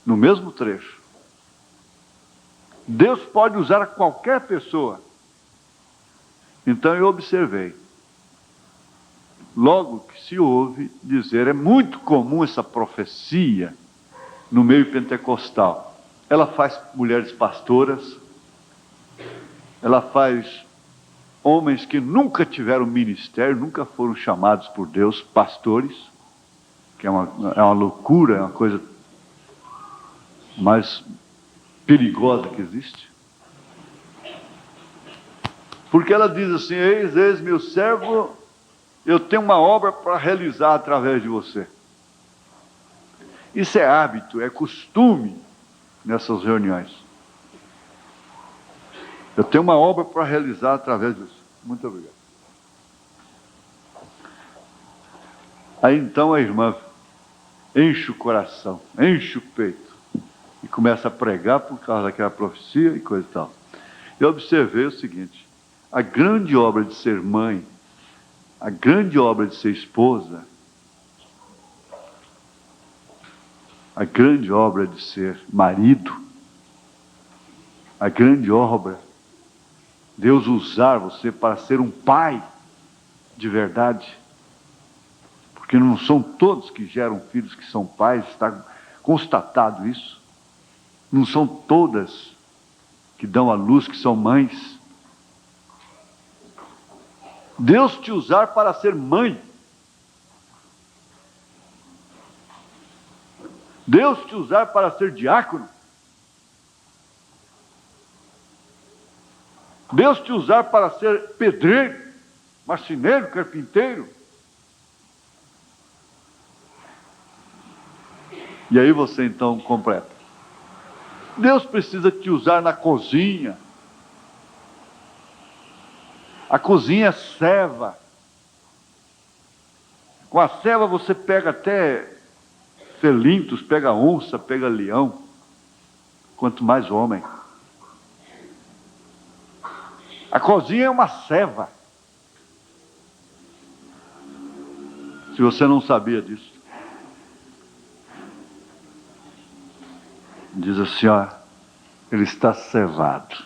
No mesmo trecho. Deus pode usar a qualquer pessoa. Então eu observei. Logo que se ouve dizer, é muito comum essa profecia no meio pentecostal. Ela faz mulheres pastoras, ela faz homens que nunca tiveram ministério, nunca foram chamados por Deus, pastores, que é uma loucura, é uma coisa mais perigosa que existe. Porque ela diz assim, eis meu servo, eu tenho uma obra para realizar através de você. Isso é hábito, é costume nessas reuniões. Eu tenho uma obra para realizar através disso. Muito obrigado. Aí então a irmã enche o coração, enche o peito e começa a pregar por causa daquela profecia e coisa e tal. Eu observei o seguinte, a grande obra de ser mãe, a grande obra de ser esposa, a grande obra de ser marido, a grande obra, Deus usar você para ser um pai de verdade, porque não são todos que geram filhos que são pais, está constatado isso, não são todas que dão à luz que são mães. Deus te usar para ser mãe, Deus te usar para ser diácono, Deus te usar para ser pedreiro, marceneiro, carpinteiro. E aí você então completa. Deus precisa te usar na cozinha. A cozinha é ceva. Com a ceva você pega até felintos, pega onça, pega leão. Quanto mais homem. A cozinha é uma ceva. Se você não sabia disso. Diz assim, ó, ele está cevado.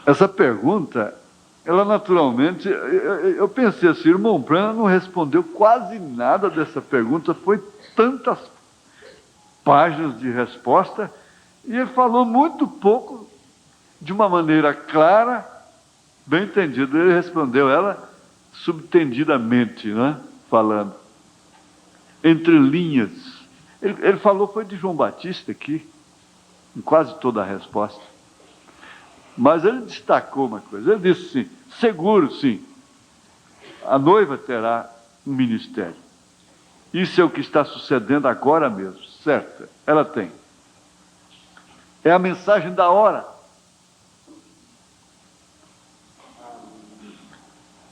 Essa pergunta, ela naturalmente, eu pensei assim, irmão Branham não respondeu quase nada dessa pergunta, foi tantas páginas de resposta, e ele falou muito pouco, de uma maneira clara, bem entendida. Ele respondeu ela subtendidamente, né? Falando, entre linhas. Ele falou, foi de João Batista aqui, em quase toda a resposta. Mas ele destacou uma coisa, ele disse assim, seguro sim, a noiva terá um ministério. Isso é o que está sucedendo agora mesmo, certo? Ela tem. É a mensagem da hora.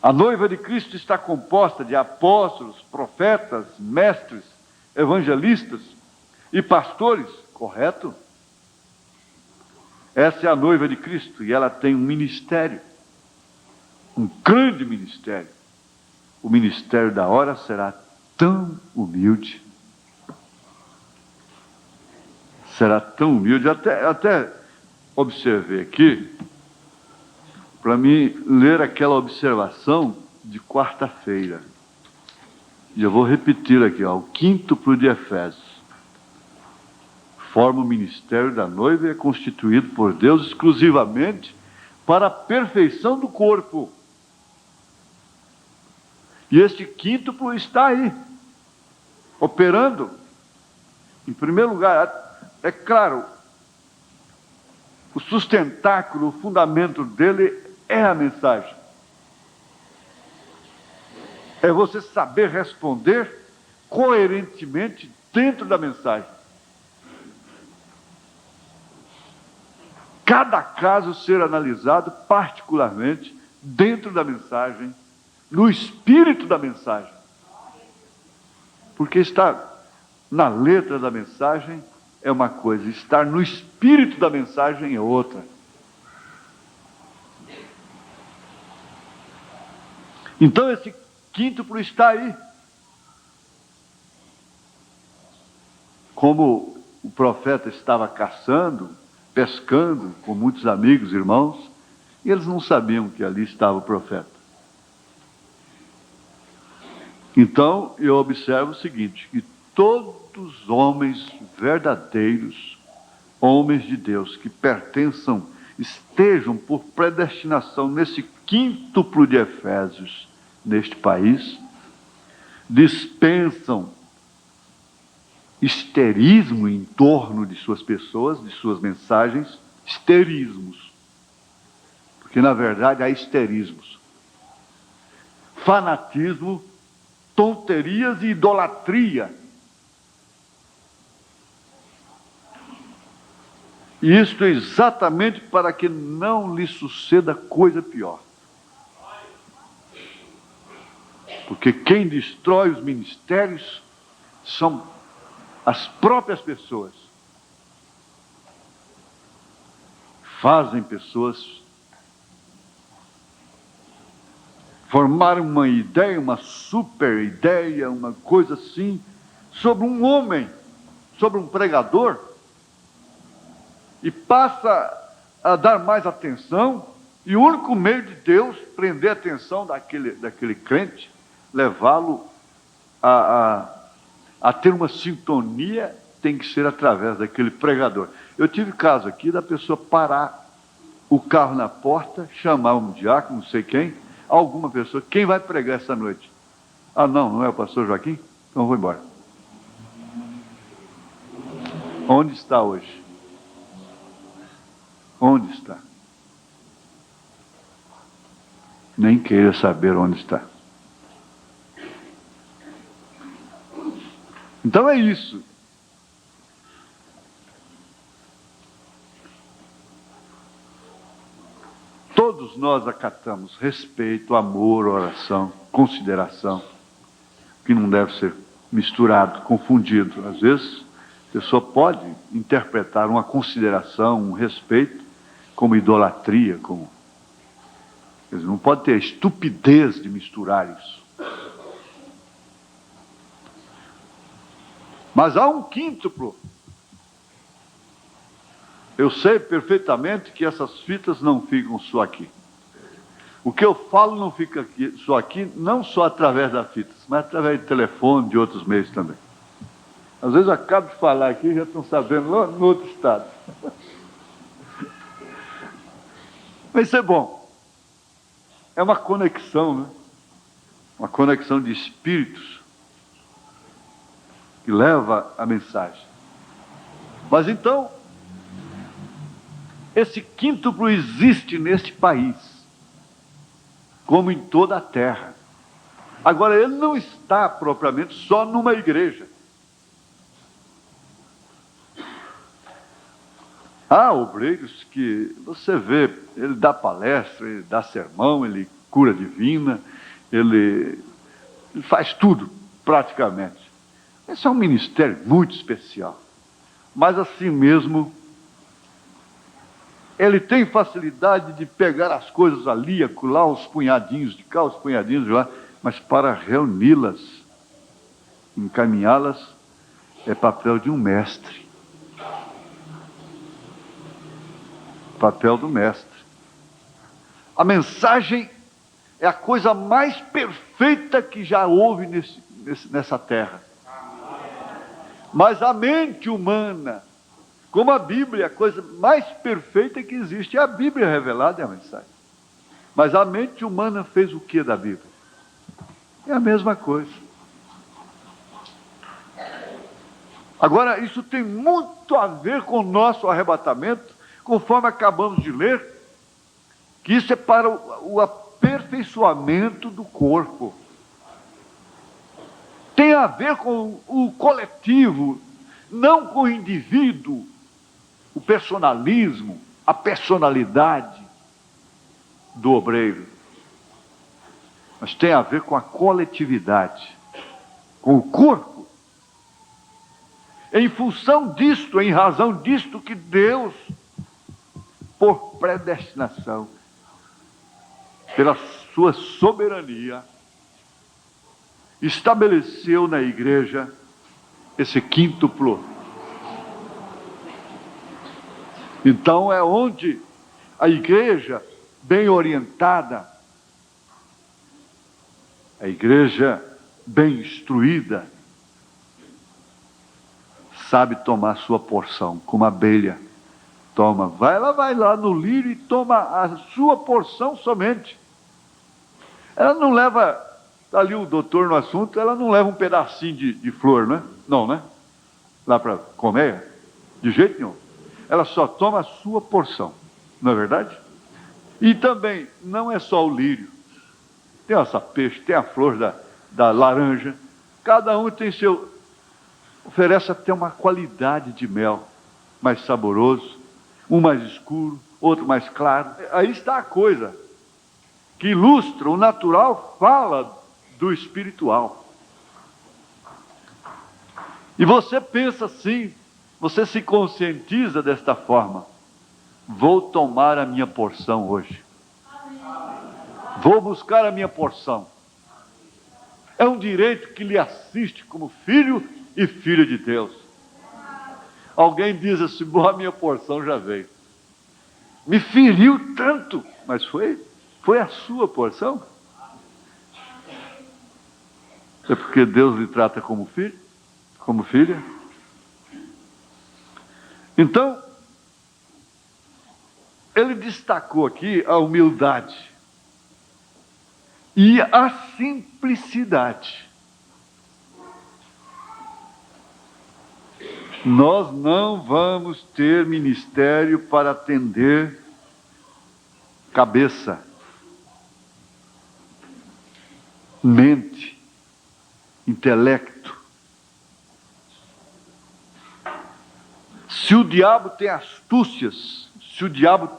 A noiva de Cristo está composta de apóstolos, profetas, mestres, evangelistas e pastores, correto? Essa é a noiva de Cristo e ela tem um ministério, um grande ministério. O ministério da hora será tão humilde. Será tão humilde. Até observei aqui, para mim ler aquela observação de quarta-feira. E eu vou repetir aqui, ó, o quíntuplo de Efésios. Forma o ministério da noiva e é constituído por Deus exclusivamente para a perfeição do corpo. E este quíntuplo está aí, operando. Em primeiro lugar, é claro, o sustentáculo, o fundamento dele é a mensagem. É você saber responder coerentemente dentro da mensagem. Cada caso ser analisado particularmente dentro da mensagem, no espírito da mensagem. Porque estar na letra da mensagem é uma coisa, estar no espírito da mensagem é outra. Então esse quíntuplo está aí. Como o profeta estava caçando, pescando com muitos amigos, irmãos, e eles não sabiam que ali estava o profeta. Então eu observo o seguinte, que todos os homens verdadeiros, homens de Deus, que pertençam, estejam por predestinação nesse quíntuplo de Efésios, neste país, dispensam histerismo em torno de suas pessoas, de suas mensagens, histerismos. Porque na verdade há histerismos. Fanatismo, tonterias e idolatria. E isto é exatamente para que não lhe suceda coisa pior. Porque quem destrói os ministérios são as próprias pessoas. Fazem pessoas formar uma ideia, uma super ideia, uma coisa assim, sobre um homem, sobre um pregador, e passa a dar mais atenção, e o único meio de Deus prender a atenção daquele crente, levá-lo a ter uma sintonia, tem que ser através daquele pregador. Eu tive caso aqui da pessoa parar o carro na porta, chamar um diácono, não sei quem, alguma pessoa, quem vai pregar essa noite? Ah, não é o pastor Joaquim? Então eu vou embora. Onde está hoje? Onde está? Nem queira saber onde está. Então é isso. Todos nós acatamos respeito, amor, oração, consideração, que não deve ser misturado, confundido. Às vezes, a pessoa pode interpretar uma consideração, um respeito, como idolatria, como... Quer dizer, não pode ter a estupidez de misturar isso. Mas há um quíntuplo. Eu sei perfeitamente que essas fitas não ficam só aqui. O que eu falo não fica aqui, só aqui, não só através das fitas, mas através de telefone, de outros meios também. Às vezes eu acabo de falar aqui e já estão sabendo lá no outro estado. Mas isso é bom. É uma conexão, né? Uma conexão de espíritos que leva a mensagem. Mas então, esse quíntuplo existe neste país, como em toda a terra. Agora, ele não está propriamente só numa igreja. Há obreiros que você vê, ele dá palestra, ele dá sermão, ele cura divina, ele faz tudo, praticamente. Esse é um ministério muito especial. Mas assim mesmo, Ele tem facilidade de pegar as coisas ali, acolá, os punhadinhos de cá, os punhadinhos de lá, mas para reuni-las, encaminhá-las, é papel de um mestre. Papel do mestre. A mensagem é a coisa mais perfeita que já houve nessa terra. Mas a mente humana, como a Bíblia, a coisa mais perfeita que existe é a Bíblia revelada, é a mensagem. Mas a mente humana fez o que da Bíblia? É a mesma coisa. Agora, isso tem muito a ver com o nosso arrebatamento, conforme acabamos de ler, que isso é para o aperfeiçoamento do corpo. Tem a ver com o coletivo, não com o indivíduo, o personalismo, a personalidade do obreiro. Mas tem a ver com a coletividade, com o corpo. Em função disto, em razão disto que Deus, por predestinação, pela sua soberania, estabeleceu na igreja esse quíntuplo. Então é onde a igreja bem orientada, a igreja bem instruída, sabe tomar sua porção, como a abelha toma. Ela vai lá no lírio e toma a sua porção somente. Ela não leva, está ali o doutor no assunto, ela não leva um pedacinho de flor, né? Não, né? Lá para comer, de jeito nenhum. Ela só toma a sua porção, não é verdade? E também, não é só o lírio. Tem essa peixe, tem a flor da laranja. Cada um tem seu... Oferece até uma qualidade de mel mais saboroso, um mais escuro, outro mais claro. Aí está a coisa que ilustra, o natural fala do espiritual. E você pensa assim, você se conscientiza desta forma: vou tomar a minha porção hoje. Vou buscar a minha porção. É um direito que lhe assiste como filho e filha de Deus. Alguém diz assim: bom, a minha porção já veio. Me feriu tanto, mas foi a sua porção? É porque Deus lhe trata como filho, como filha? Então, ele destacou aqui a humildade e a simplicidade. Nós não vamos ter ministério para atender cabeça, mente, intelecto. Se o diabo tem astúcias, se o diabo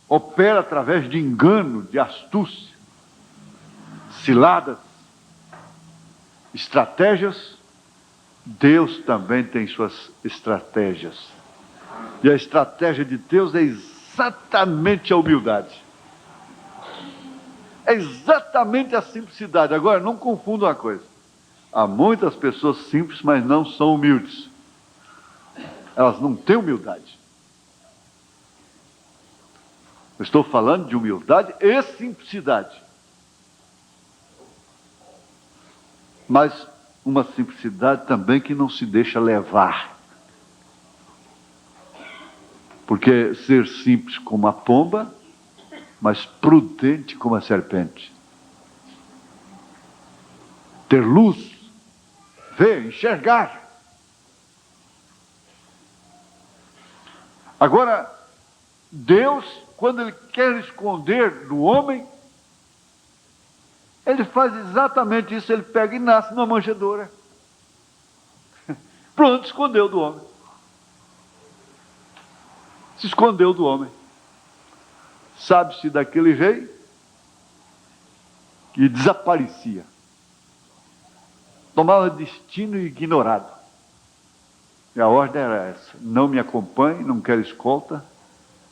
opera através de engano, de astúcia, ciladas, estratégias, Deus também tem suas estratégias. E a estratégia de Deus é exatamente a humildade. É exatamente a simplicidade. Agora, não confunda uma coisa. Há muitas pessoas simples, mas não são humildes. Elas não têm humildade. Eu estou falando de humildade e simplicidade. Mas uma simplicidade também que não se deixa levar. Porque ser simples como a pomba, mas prudente como a serpente. Ter luz, ver, enxergar. Agora, Deus, quando Ele quer esconder do homem, Ele faz exatamente isso. Ele pega e nasce numa manjedoura. Pronto, escondeu do homem. Se escondeu do homem. Sabe-se daquele rei que desaparecia. Tomava destino ignorado. E a ordem era essa: não me acompanhe, não quero escolta,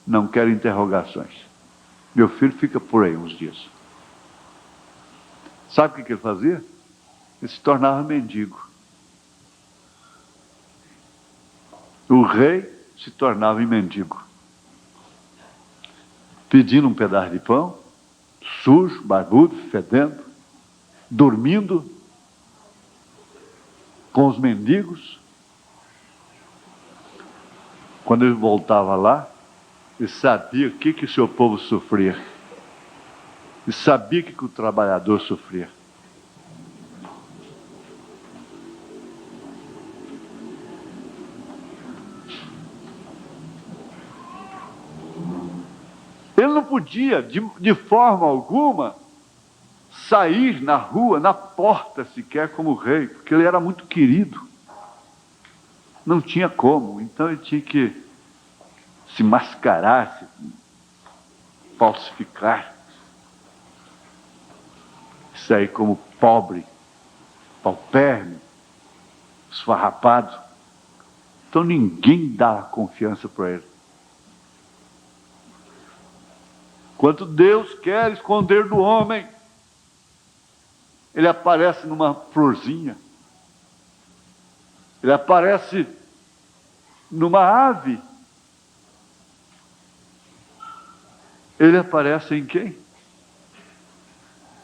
Não quero interrogações. Meu filho fica por aí uns dias. Sabe o que ele fazia? Ele se tornava mendigo. O rei se tornava mendigo, pedindo um pedaço de pão, sujo, barbudo, fedendo, dormindo com os mendigos. Quando ele voltava lá, ele sabia o que o seu povo sofria. Ele sabia o que o trabalhador sofria. Ele não podia, de forma alguma, sair na rua, na porta sequer, como rei, porque ele era muito querido. Não tinha como, então ele tinha que se mascarar, se falsificar, sair como pobre, paupérrimo, esfarrapado. Então ninguém dava confiança para ele. Quando Deus quer esconder do homem, ele aparece numa florzinha, ele aparece numa ave, ele aparece em quem?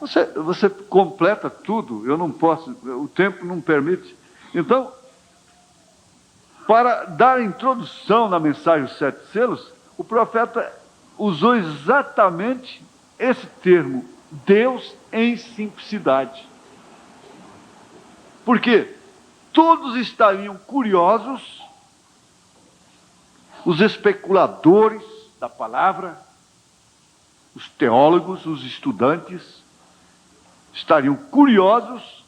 Você completa tudo, eu não posso, o tempo não permite. Então, para dar introdução na mensagem dos 7 selos, o profeta usou exatamente esse termo, Deus em simplicidade. Porque todos estariam curiosos, os especuladores da palavra, os teólogos, os estudantes, estariam curiosos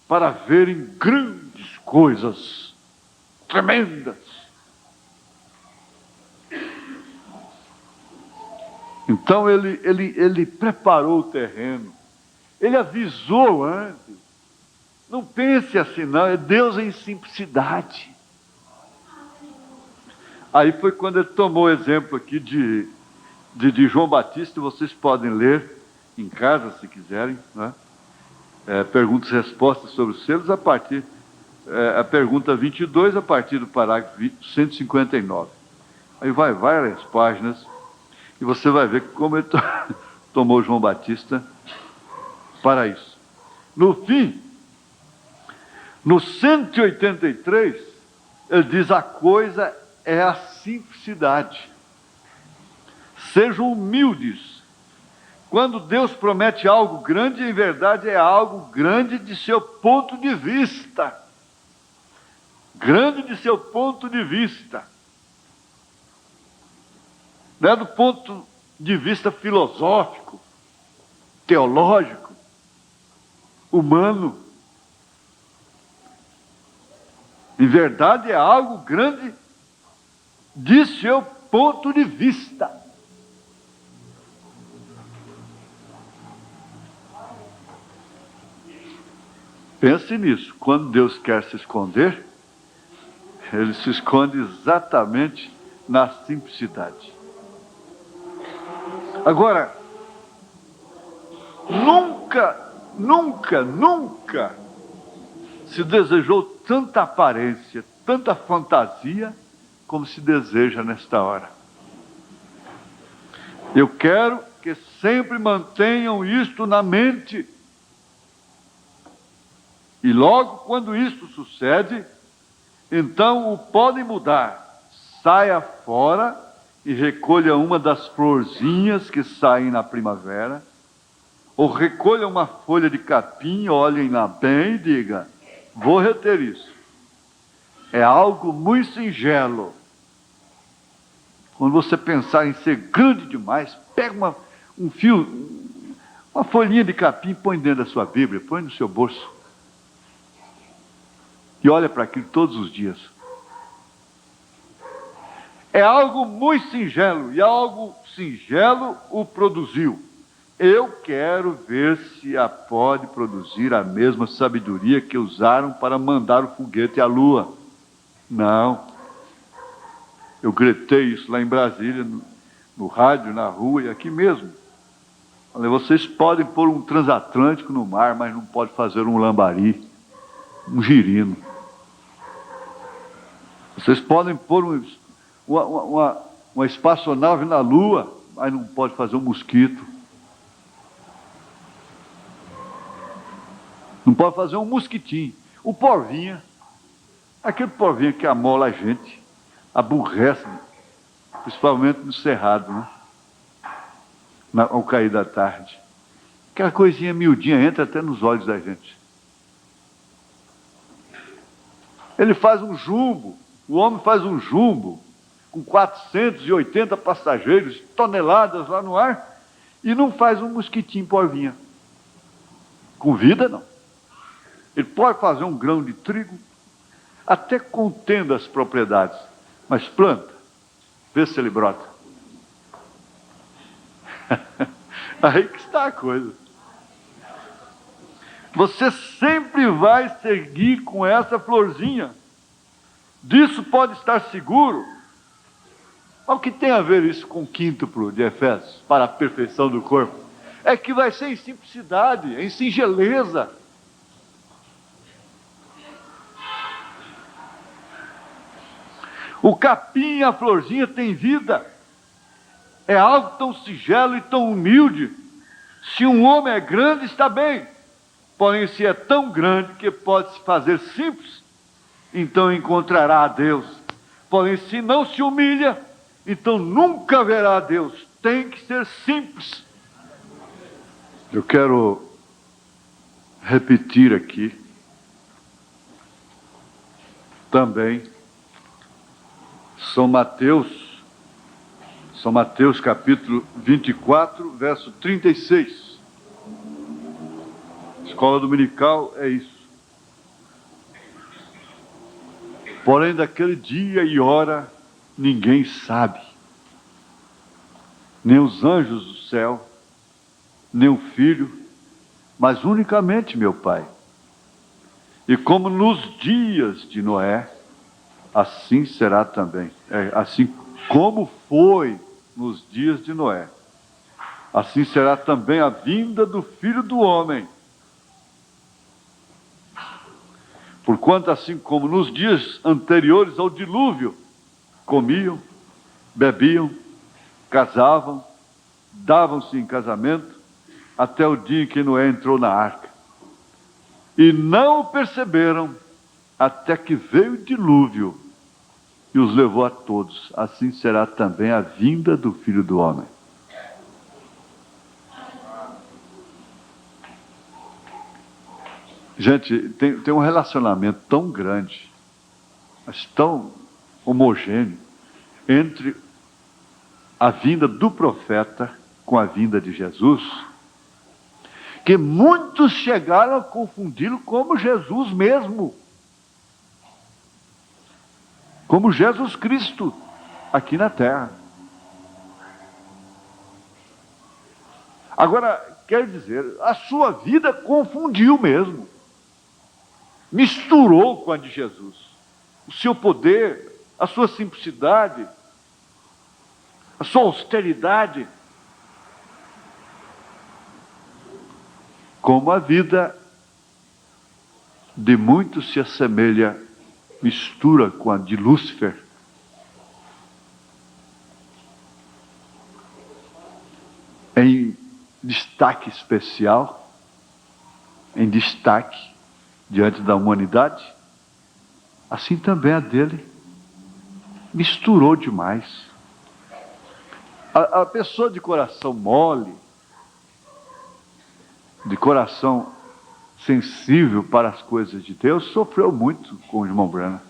para verem grandes coisas, tremendas. Então ele preparou o terreno, ele avisou antes. Não pense assim não, é Deus em simplicidade. Aí foi quando ele tomou o exemplo aqui de João Batista, vocês podem ler em casa se quiserem, né? Perguntas e respostas sobre os selos a partir, a pergunta 22 a partir do parágrafo 159. Aí vai várias páginas, e você vai ver como ele tomou João Batista para isso. No fim, no 183, ele diz: a coisa é a simplicidade. Sejam humildes. Quando Deus promete algo grande, em verdade é algo grande de seu ponto de vista. Grande de seu ponto de vista. Não é do ponto de vista filosófico, teológico, humano. Em verdade é algo grande de seu ponto de vista. Pense nisso. Quando Deus quer se esconder, Ele se esconde exatamente na simplicidade. Agora, nunca se desejou tanta aparência, tanta fantasia, como se deseja nesta hora. Eu quero que sempre mantenham isto na mente. E logo quando isto sucede, então o podem mudar. Saia fora e recolha uma das florzinhas que saem na primavera, ou recolha uma folha de capim, olhem lá bem e diga: vou reter isso. É algo muito singelo. Quando você pensar em ser grande demais, pega um fio, uma folhinha de capim, põe dentro da sua Bíblia, põe no seu bolso. E olha para aquilo todos os dias. É algo muito singelo, e algo singelo o produziu. Eu quero ver se pode produzir a mesma sabedoria que usaram para mandar o foguete à lua. Não. Eu gritei isso lá em Brasília, no rádio, na rua e aqui mesmo. Falei, vocês podem pôr um transatlântico no mar, mas não pode fazer um lambari, um girino. Vocês podem pôr uma espaçonave na Lua, mas não pode fazer um mosquito. Não pode fazer um mosquitinho. O porvinha, aquele porvinha que amola a gente, aborrece, principalmente no cerrado, né? Ao cair da tarde. Aquela coisinha miudinha entra até nos olhos da gente. Ele faz um jumbo, o homem faz um jumbo, com 480 passageiros, toneladas lá no ar, e não faz um mosquitinho porvinha. Com vida, não. Ele pode fazer um grão de trigo, até contendo as propriedades, mas planta, vê se ele brota. Aí que está a coisa. Você sempre vai seguir com essa florzinha. Disso pode estar seguro. Mas o que tem a ver isso com o quíntuplo de Efésios, para a perfeição do corpo? É que vai ser em simplicidade, em singeleza. O capim e a florzinha têm vida. É algo tão singelo e tão humilde. Se um homem é grande, está bem. Porém, se é tão grande que pode se fazer simples, então encontrará a Deus. Porém, se não se humilha, então nunca verá a Deus. Tem que ser simples. Eu quero repetir aqui também São Mateus capítulo 24, verso 36. Escola dominical é isso. Porém, daquele dia e hora, ninguém sabe. Nem os anjos do céu, nem o Filho, mas unicamente meu Pai. E como nos dias de Noé, assim será também. Assim como foi nos dias de Noé, assim será também a vinda do Filho do Homem. Porquanto, assim como nos dias anteriores ao dilúvio, comiam, bebiam, casavam, davam-se em casamento, até o dia em que Noé entrou na arca. E não o perceberam, até que veio o dilúvio e os levou a todos. Assim será também a vinda do Filho do Homem. Gente, tem um relacionamento tão grande, mas tão homogêneo, entre a vinda do profeta com a vinda de Jesus, que muitos chegaram a confundi-lo como Jesus mesmo. Como Jesus Cristo, aqui na terra. Agora, quer dizer, a sua vida confundiu mesmo. Misturou com a de Jesus. O seu poder, a sua simplicidade, a sua austeridade. Como a vida de muitos se assemelha, mistura com a de Lúcifer. Em destaque especial, em destaque diante da humanidade, assim também a dele misturou demais. A pessoa de coração mole, de coração sensível para as coisas de Deus, sofreu muito com o irmão Branham.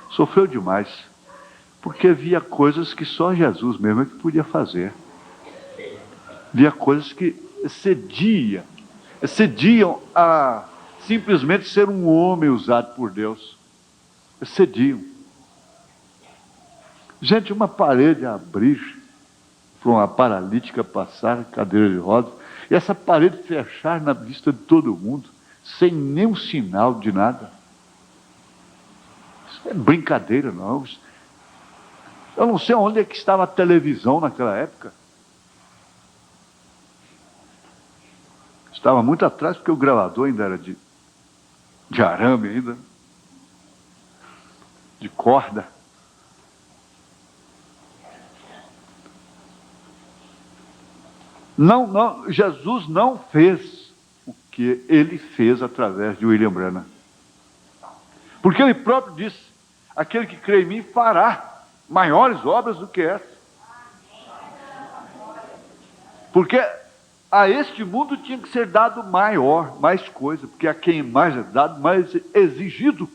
Sofreu demais, porque via coisas que só Jesus mesmo é que podia fazer. Via coisas que excediam a simplesmente ser um homem usado por Deus. Excediam. Gente, uma parede abrir para uma paralítica passar, cadeira de rodas, e essa parede fechar na vista de todo mundo, sem nenhum sinal de nada. Isso é brincadeira, não. Eu não sei onde é que estava a televisão naquela época. Estava muito atrás, porque o gravador ainda era de arame ainda, de corda. Não, Jesus não fez o que ele fez através de William Branham. Porque ele próprio disse: aquele que crê em mim fará maiores obras do que essa. Porque a este mundo tinha que ser dado mais coisa, porque a quem mais é dado, mais é exigido.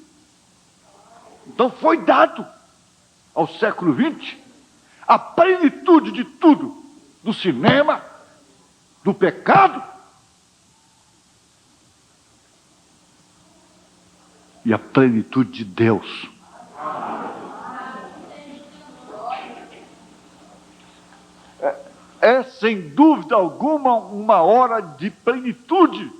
Então foi dado ao século XX a plenitude de tudo, do cinema, do pecado e a plenitude de Deus. É sem dúvida alguma uma hora de plenitude.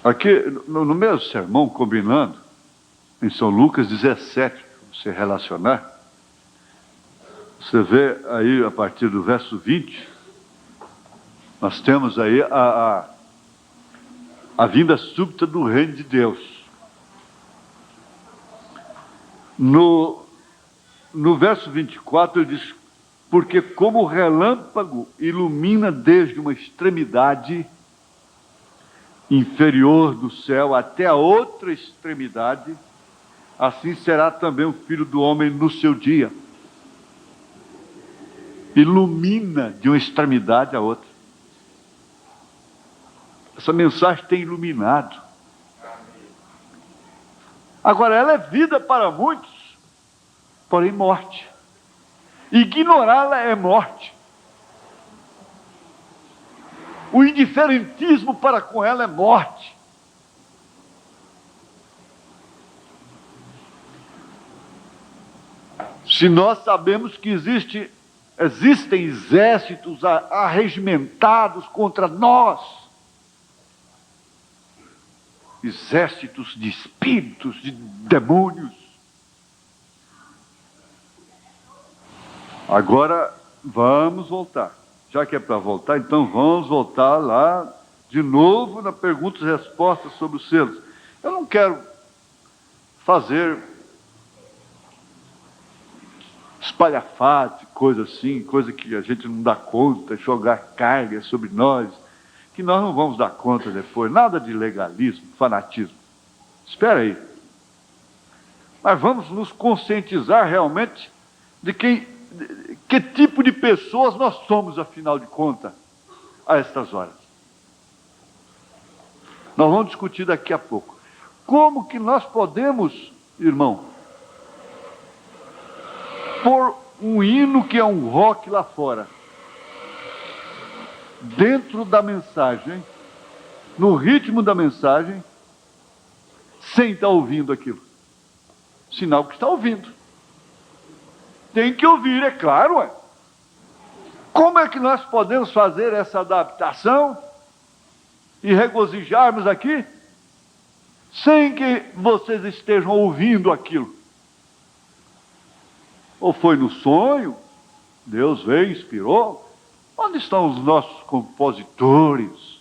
Aqui, no mesmo sermão, combinando, em São Lucas 17, você relacionar, você vê aí, a partir do verso 20, nós temos aí a vinda súbita do reino de Deus. No verso 24 ele diz: porque como o relâmpago ilumina desde uma extremidade inferior do céu até a outra extremidade, assim será também o Filho do Homem no seu dia. Ilumina de uma extremidade a outra. Essa mensagem tem iluminado. Agora, ela é vida para muitos, porém morte. Ignorá-la é morte. O indiferentismo para com ela é morte. Se nós sabemos que existem exércitos arregimentados contra nós, exércitos de espíritos, de demônios. Agora vamos voltar. Já que é para voltar, então vamos voltar lá de novo na perguntas e respostas sobre os selos. Eu não quero fazer espalhafate, coisa assim, coisa que a gente não dá conta, jogar carga sobre nós, que nós não vamos dar conta depois. Nada de legalismo, fanatismo. Espera aí. Mas vamos nos conscientizar realmente de que tipo de pessoas nós somos, afinal de contas, a estas horas. Nós vamos discutir daqui a pouco. Como que nós podemos, irmão, pôr um hino que é um rock lá fora, dentro da mensagem, no ritmo da mensagem, sem estar ouvindo aquilo? Sinal que está ouvindo. Tem que ouvir, é claro, ué. Como é que nós podemos fazer essa adaptação e regozijarmos aqui sem que vocês estejam ouvindo aquilo? Ou foi no sonho? Deus veio, inspirou? Onde estão os nossos compositores?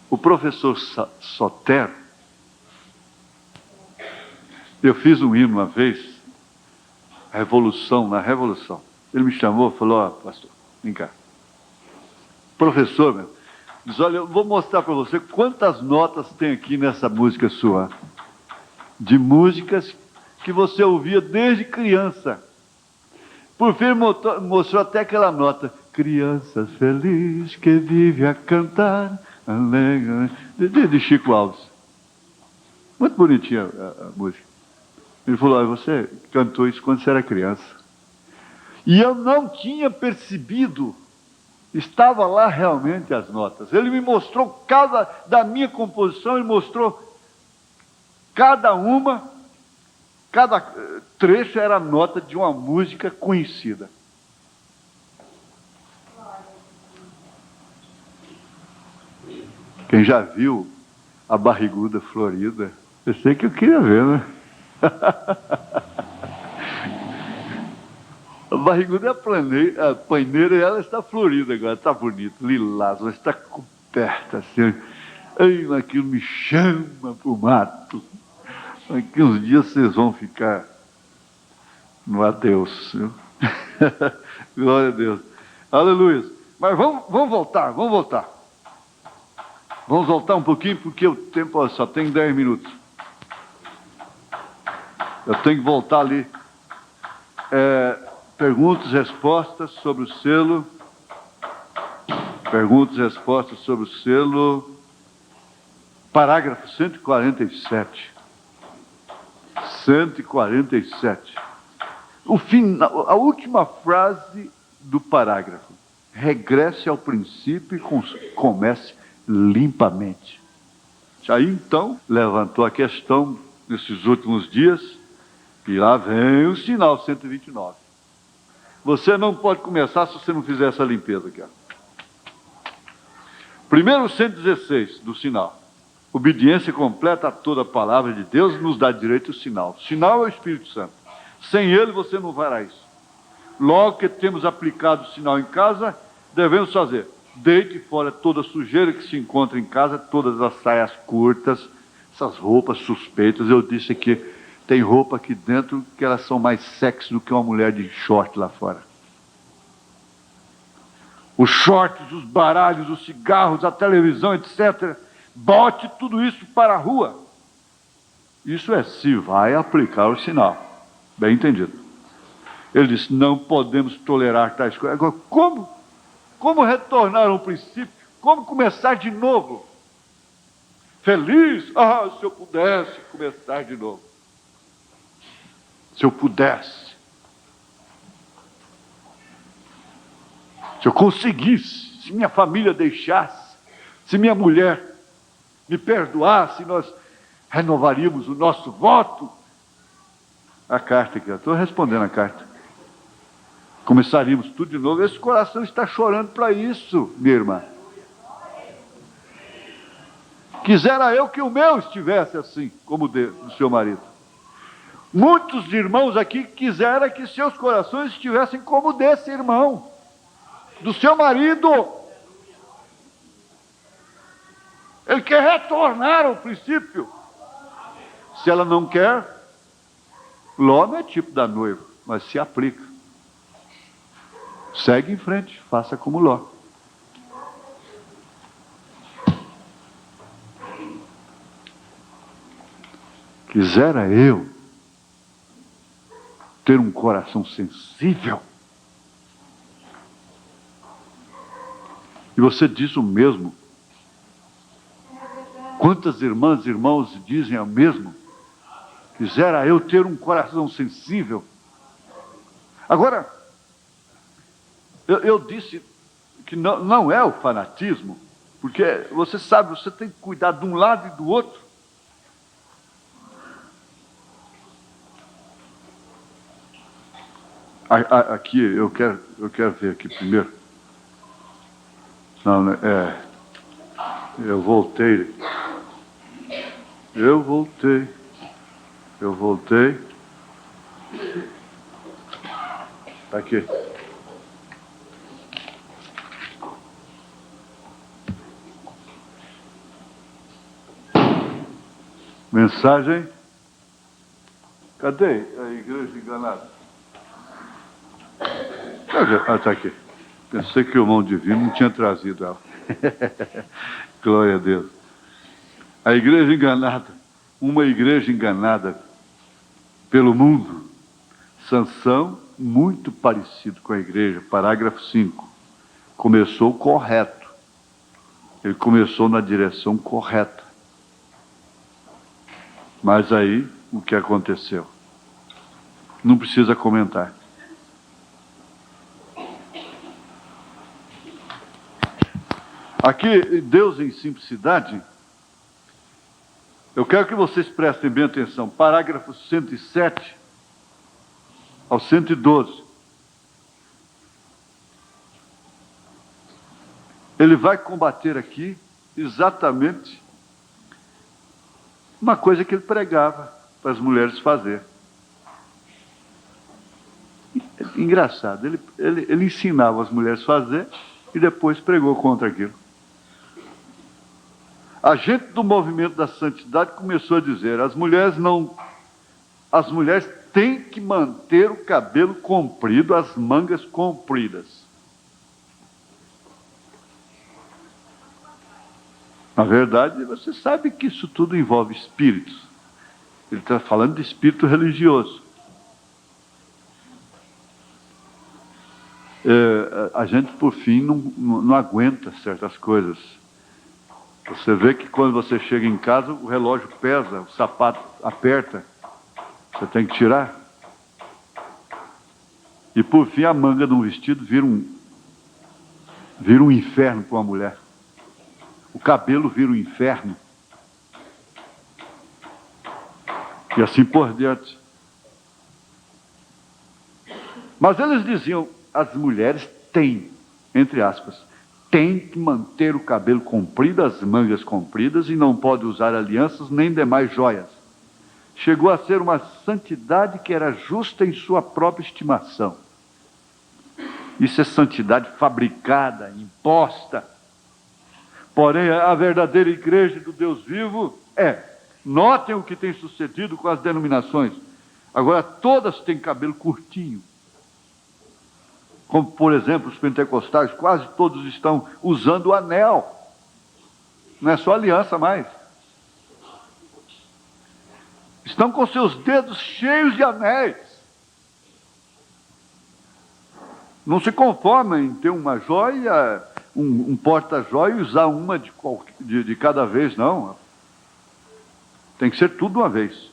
O professor Sotero, eu fiz um hino uma vez, na Revolução. Ele me chamou e falou: ó, pastor, vem cá. Professor, meu, diz: olha, eu vou mostrar para você quantas notas tem aqui nessa música sua. De músicas que você ouvia desde criança. Por fim, mostrou até aquela nota: criança feliz que vive a cantar, alegre, de Chico Alves. Muito bonitinha a música. Ele falou: você cantou isso quando você era criança. E eu não tinha percebido, estava lá realmente as notas. Ele me mostrou da minha composição, ele mostrou cada trecho era a nota de uma música conhecida. Quem já viu a barriguda florida, eu sei que eu queria ver, né? A barriguda é a paineira e ela está florida agora, está bonita, lilás, ela está coberta assim. Ai, mas aquilo me chama para o mato. Daqui uns dias vocês vão ficar no adeus, viu? Glória a Deus. Aleluia. Mas vamos voltar. Vamos voltar um pouquinho, porque o tempo só tem 10 minutos. Eu tenho que voltar ali. Perguntas e respostas sobre o selo. Perguntas e respostas sobre o selo. Parágrafo 147. 147. O final, a última frase do parágrafo. Regresse ao princípio e comece limpamente. Aí então levantou a questão nesses últimos dias, e lá vem o sinal 129. Você não pode começar se você não fizer essa limpeza aqui. Primeiro 116 do sinal. Obediência completa a toda a palavra de Deus nos dá direito ao sinal. O sinal é o Espírito Santo. Sem ele você não fará isso. Logo que temos aplicado o sinal em casa, devemos fazer. Deite fora toda a sujeira que se encontra em casa, todas as saias curtas, essas roupas suspeitas. Eu disse que tem roupa aqui dentro que elas são mais sexy do que uma mulher de short lá fora. Os shorts, os baralhos, os cigarros, a televisão, etc. Bote tudo isso para a rua. Isso é se vai aplicar o sinal. Bem entendido. Ele disse, não podemos tolerar tais coisas. Agora, como retornar ao princípio? Como começar de novo? Feliz? Se eu pudesse começar de novo. Se eu pudesse. Se eu conseguisse. Se minha família deixasse. Se minha mulher me perdoasse, nós renovaríamos o nosso voto. A carta aqui, eu estou respondendo a carta. Começaríamos tudo de novo. Esse coração está chorando para isso, minha irmã. Quisera eu que o meu estivesse assim, como o do seu marido. Muitos irmãos aqui quiseram que seus corações estivessem como o desse irmão, do seu marido. Ele quer retornar ao princípio. Se ela não quer, Ló não é tipo da noiva, mas se aplica. Segue em frente, faça como Ló. Quisera eu ter um coração sensível. E você diz o mesmo. Quantas irmãs e irmãos dizem o mesmo? Quisera eu ter um coração sensível. Agora, eu disse que não é o fanatismo, porque você sabe, você tem que cuidar de um lado e do outro. Aqui, eu quero ver aqui primeiro. Não, eu voltei. Está aqui. Mensagem. Cadê a igreja enganada? Está aqui. Pensei que o irmão divino não tinha trazido ela. Glória a Deus. A igreja enganada. Uma igreja enganada pelo mundo. Sansão, muito parecido com a igreja. Parágrafo 5. Começou correto. Ele começou na direção correta. Mas aí, o que aconteceu? Não precisa comentar. Aqui, Deus em simplicidade, eu quero que vocês prestem bem atenção. Parágrafo 107 ao 112. Ele vai combater aqui exatamente uma coisa que ele pregava para as mulheres fazer. Engraçado, ele ensinava as mulheres a fazer e depois pregou contra aquilo. A gente do movimento da santidade começou a dizer: as mulheres têm que manter o cabelo comprido, as mangas compridas. Na verdade, você sabe que isso tudo envolve espíritos. Ele está falando de espírito religioso. A gente, por fim, não aguenta certas coisas. Você vê que quando você chega em casa, o relógio pesa, o sapato aperta, você tem que tirar. E por fim, a manga de um vestido vira um inferno para uma mulher. O cabelo vira um inferno. E assim por diante. Mas eles diziam: as mulheres têm, entre aspas, têm que manter o cabelo comprido, as mangas compridas, e não pode usar alianças nem demais joias. Chegou a ser uma santidade que era justa em sua própria estimação. Isso é santidade fabricada, imposta. Porém, a verdadeira igreja do Deus vivo notem o que tem sucedido com as denominações. Agora, todas têm cabelo curtinho. Como, por exemplo, os pentecostais, quase todos estão usando o anel. Não é só aliança mais. Estão com seus dedos cheios de anéis. Não se conformam em ter uma joia, um porta-joia e usar uma de cada vez, não. Tem que ser tudo de uma vez.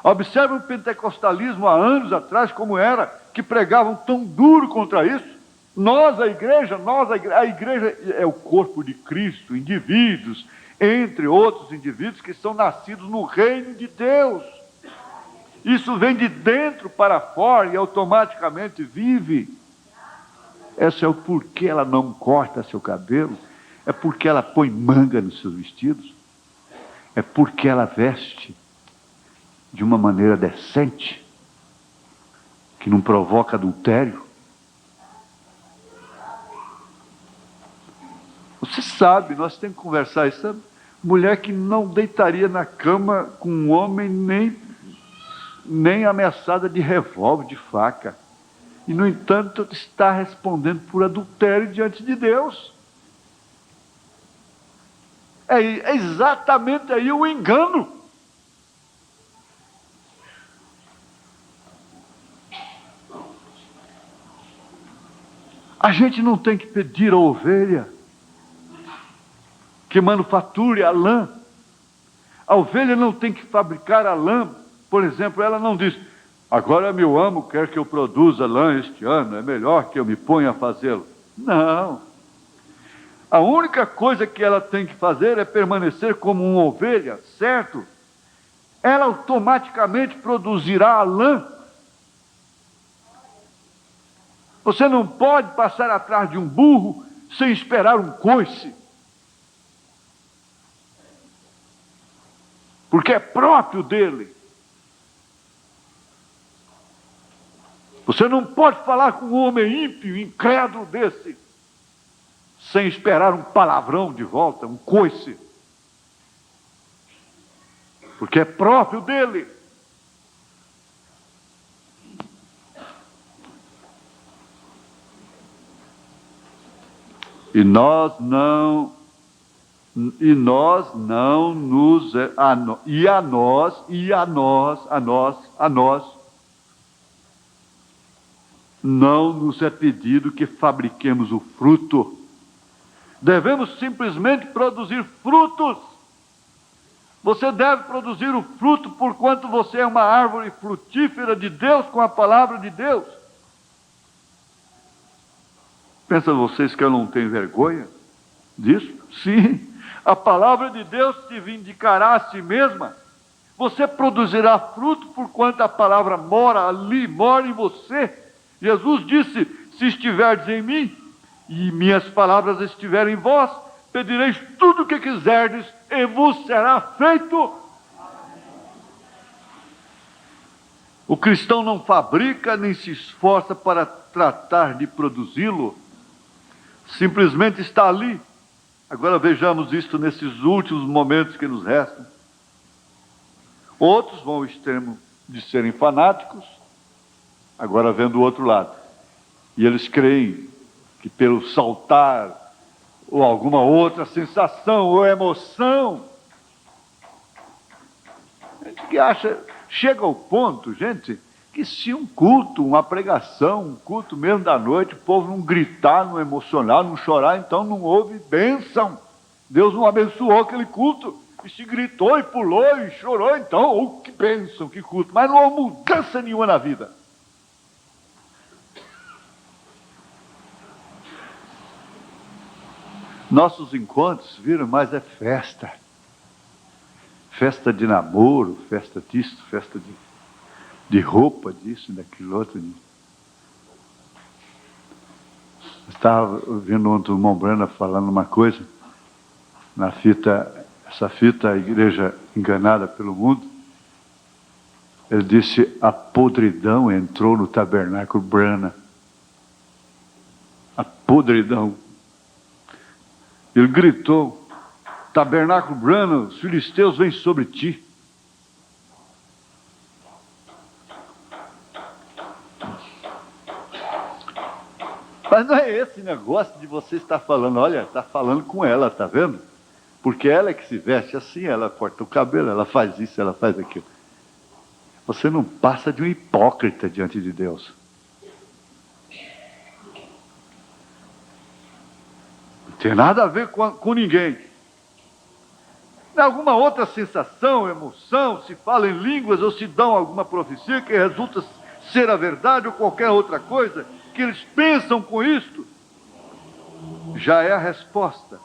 Observe o pentecostalismo há anos atrás, como era, que pregavam tão duro contra isso. A igreja é o corpo de Cristo, indivíduos, entre outros indivíduos que são nascidos no reino de Deus. Isso vem de dentro para fora e automaticamente vive. Esse é o porquê ela não corta seu cabelo, é porque ela põe manga nos seus vestidos, é porque ela veste de uma maneira decente, que não provoca adultério. Você sabe, nós temos que conversar isso. Mulher que não deitaria na cama com um homem nem ameaçada de revólver, de faca. E, no entanto, está respondendo por adultério diante de Deus. É exatamente aí o engano. A gente não tem que pedir à ovelha que manufature a lã. A ovelha não tem que fabricar a lã. Por exemplo, ela não diz: agora meu amo quer que eu produza lã este ano, é melhor que eu me ponha a fazê-lo. Não. A única coisa que ela tem que fazer é permanecer como uma ovelha, certo? Ela automaticamente produzirá a lã. Você não pode passar atrás de um burro sem esperar um coice. Porque é próprio dele. Você não pode falar com um homem ímpio, incrédulo desse, sem esperar um palavrão de volta, um coice. Porque é próprio dele. E nós não nos... A nós não nos é pedido que fabriquemos o fruto. Devemos simplesmente produzir frutos. Você deve produzir o fruto porquanto você é uma árvore frutífera de Deus com a palavra de Deus. Pensam vocês que eu não tenho vergonha disso? Sim. A palavra de Deus te vindicará a si mesma. Você produzirá fruto porquanto a palavra mora ali, mora em você. Jesus disse: se estiverdes em mim e minhas palavras estiverem em vós, pedireis tudo o que quiserdes, e vos será feito. O cristão não fabrica nem se esforça para tratar de produzi-lo, simplesmente está ali. Agora vejamos isto nesses últimos momentos que nos restam. Outros vão ao extremo de serem fanáticos, agora vendo o outro lado. E eles creem que pelo saltar, ou alguma outra sensação ou emoção, a gente que acha, chega ao ponto, gente, que se um culto, uma pregação, um culto mesmo da noite, o povo não gritar, não emocionar, não chorar, então não houve bênção. Deus não abençoou aquele culto. E se gritou e pulou e chorou, então, oh, que bênção, que culto. Mas não houve mudança nenhuma na vida. Nossos encontros, viram, mas é festa. Festa de namoro, festa disso, festa de roupa, disso, daquilo outro. Eu estava ouvindo ontem o irmão Brana falando uma coisa, na fita, essa fita, a igreja enganada pelo mundo. Ele disse, a podridão entrou no tabernáculo Brana. A podridão. Ele gritou, tabernáculo Brana, os filisteus vêm sobre ti. Mas não é esse negócio de você estar falando, olha, está falando com ela, está vendo? Porque ela é que se veste assim, ela corta o cabelo, ela faz isso, ela faz aquilo. Você não passa de um hipócrita diante de Deus. Não tem nada a ver com ninguém. Alguma outra sensação, emoção, se fala em línguas ou se dão alguma profecia que resulta ser a verdade ou qualquer outra coisa, que eles pensam com isto, já é a resposta,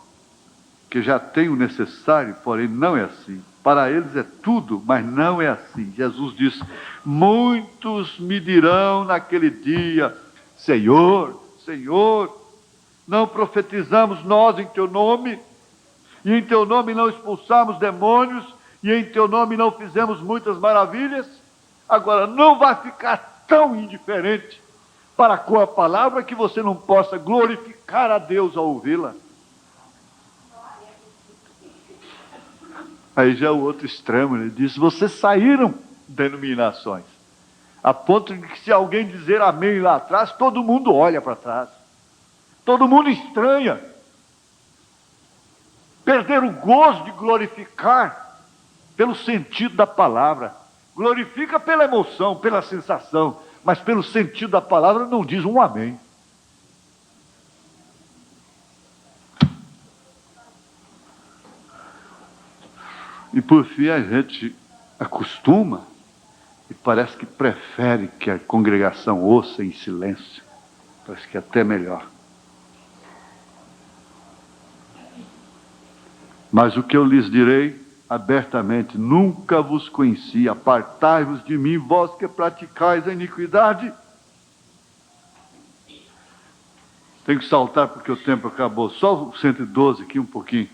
que já tem o necessário, porém não é assim. Para eles é tudo, mas não é assim. Jesus diz, muitos me dirão naquele dia, Senhor, Senhor, não profetizamos nós em teu nome, e em teu nome não expulsamos demônios, e em teu nome não fizemos muitas maravilhas? Agora, não vai ficar tão indiferente para com a palavra que você não possa glorificar a Deus ao ouvi-la. Aí já é o outro extremo, ele diz, vocês saíram denominações, a ponto de que se alguém dizer amém lá atrás, todo mundo olha para trás, todo mundo estranha, perder o gozo de glorificar pelo sentido da palavra. Glorifica pela emoção, pela sensação, mas pelo sentido da palavra não diz um amém. E por fim a gente acostuma e parece que prefere que a congregação ouça em silêncio. Parece que é até melhor. Mas o que eu lhes direi abertamente, nunca vos conheci, apartai-vos de mim, vós que praticais a iniquidade. Tenho que saltar porque o tempo acabou, só o 112 aqui um pouquinho.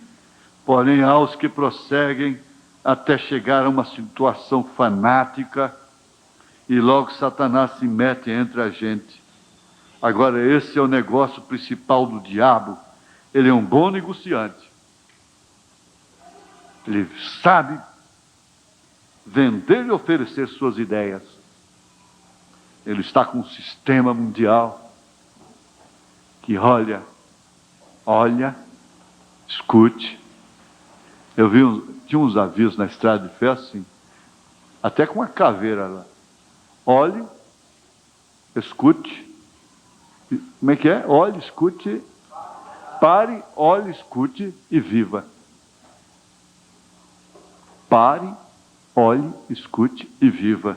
Porém, aos que prosseguem até chegar a uma situação fanática, e logo Satanás se mete entre a gente. Agora, esse é o negócio principal do diabo. Ele é um bom negociante. Ele sabe vender e oferecer suas ideias. Ele está com um sistema mundial que olha, escute. Eu vi, tinha uns avisos na estrada de ferro assim, até com uma caveira lá. Olhe, escute. Como é que é? Olhe, escute, pare, olhe, escute e viva. Pare, olhe, escute e viva.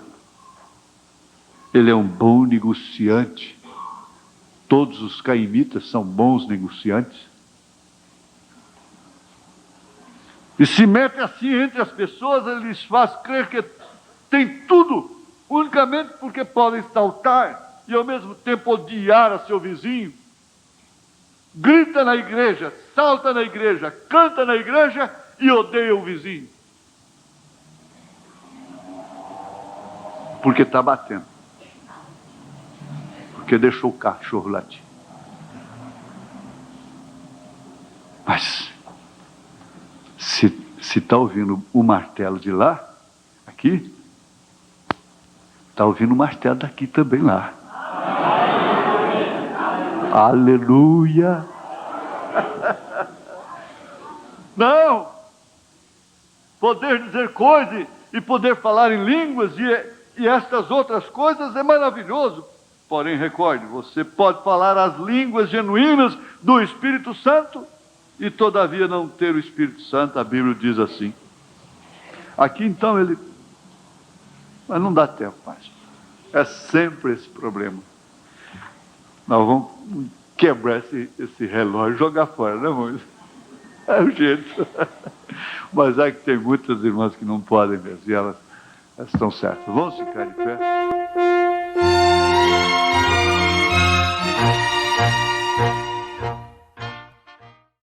Ele é um bom negociante. Todos os caimitas são bons negociantes. E se mete assim entre as pessoas, ele lhes faz crer que tem tudo, unicamente porque podem saltar e ao mesmo tempo odiar a seu vizinho. Grita na igreja, salta na igreja, canta na igreja e odeia o vizinho. Porque está batendo. Porque deixou o cachorro latir. Mas, se está ouvindo o martelo de lá, aqui, está ouvindo o martelo daqui também lá. Aleluia! Não! Poder dizer coisas e poder falar em línguas e estas outras coisas é maravilhoso. Porém, recorde, você pode falar as línguas genuínas do Espírito Santo e todavia não ter o Espírito Santo. A Bíblia diz assim. Aqui então mas não dá tempo mais. É sempre esse problema. Nós vamos quebrar esse relógio e jogar fora, né, irmãos? É o jeito. Mas é que tem muitas irmãs que não podem mesmo, e elas estão certas. Vamos ficar de pé.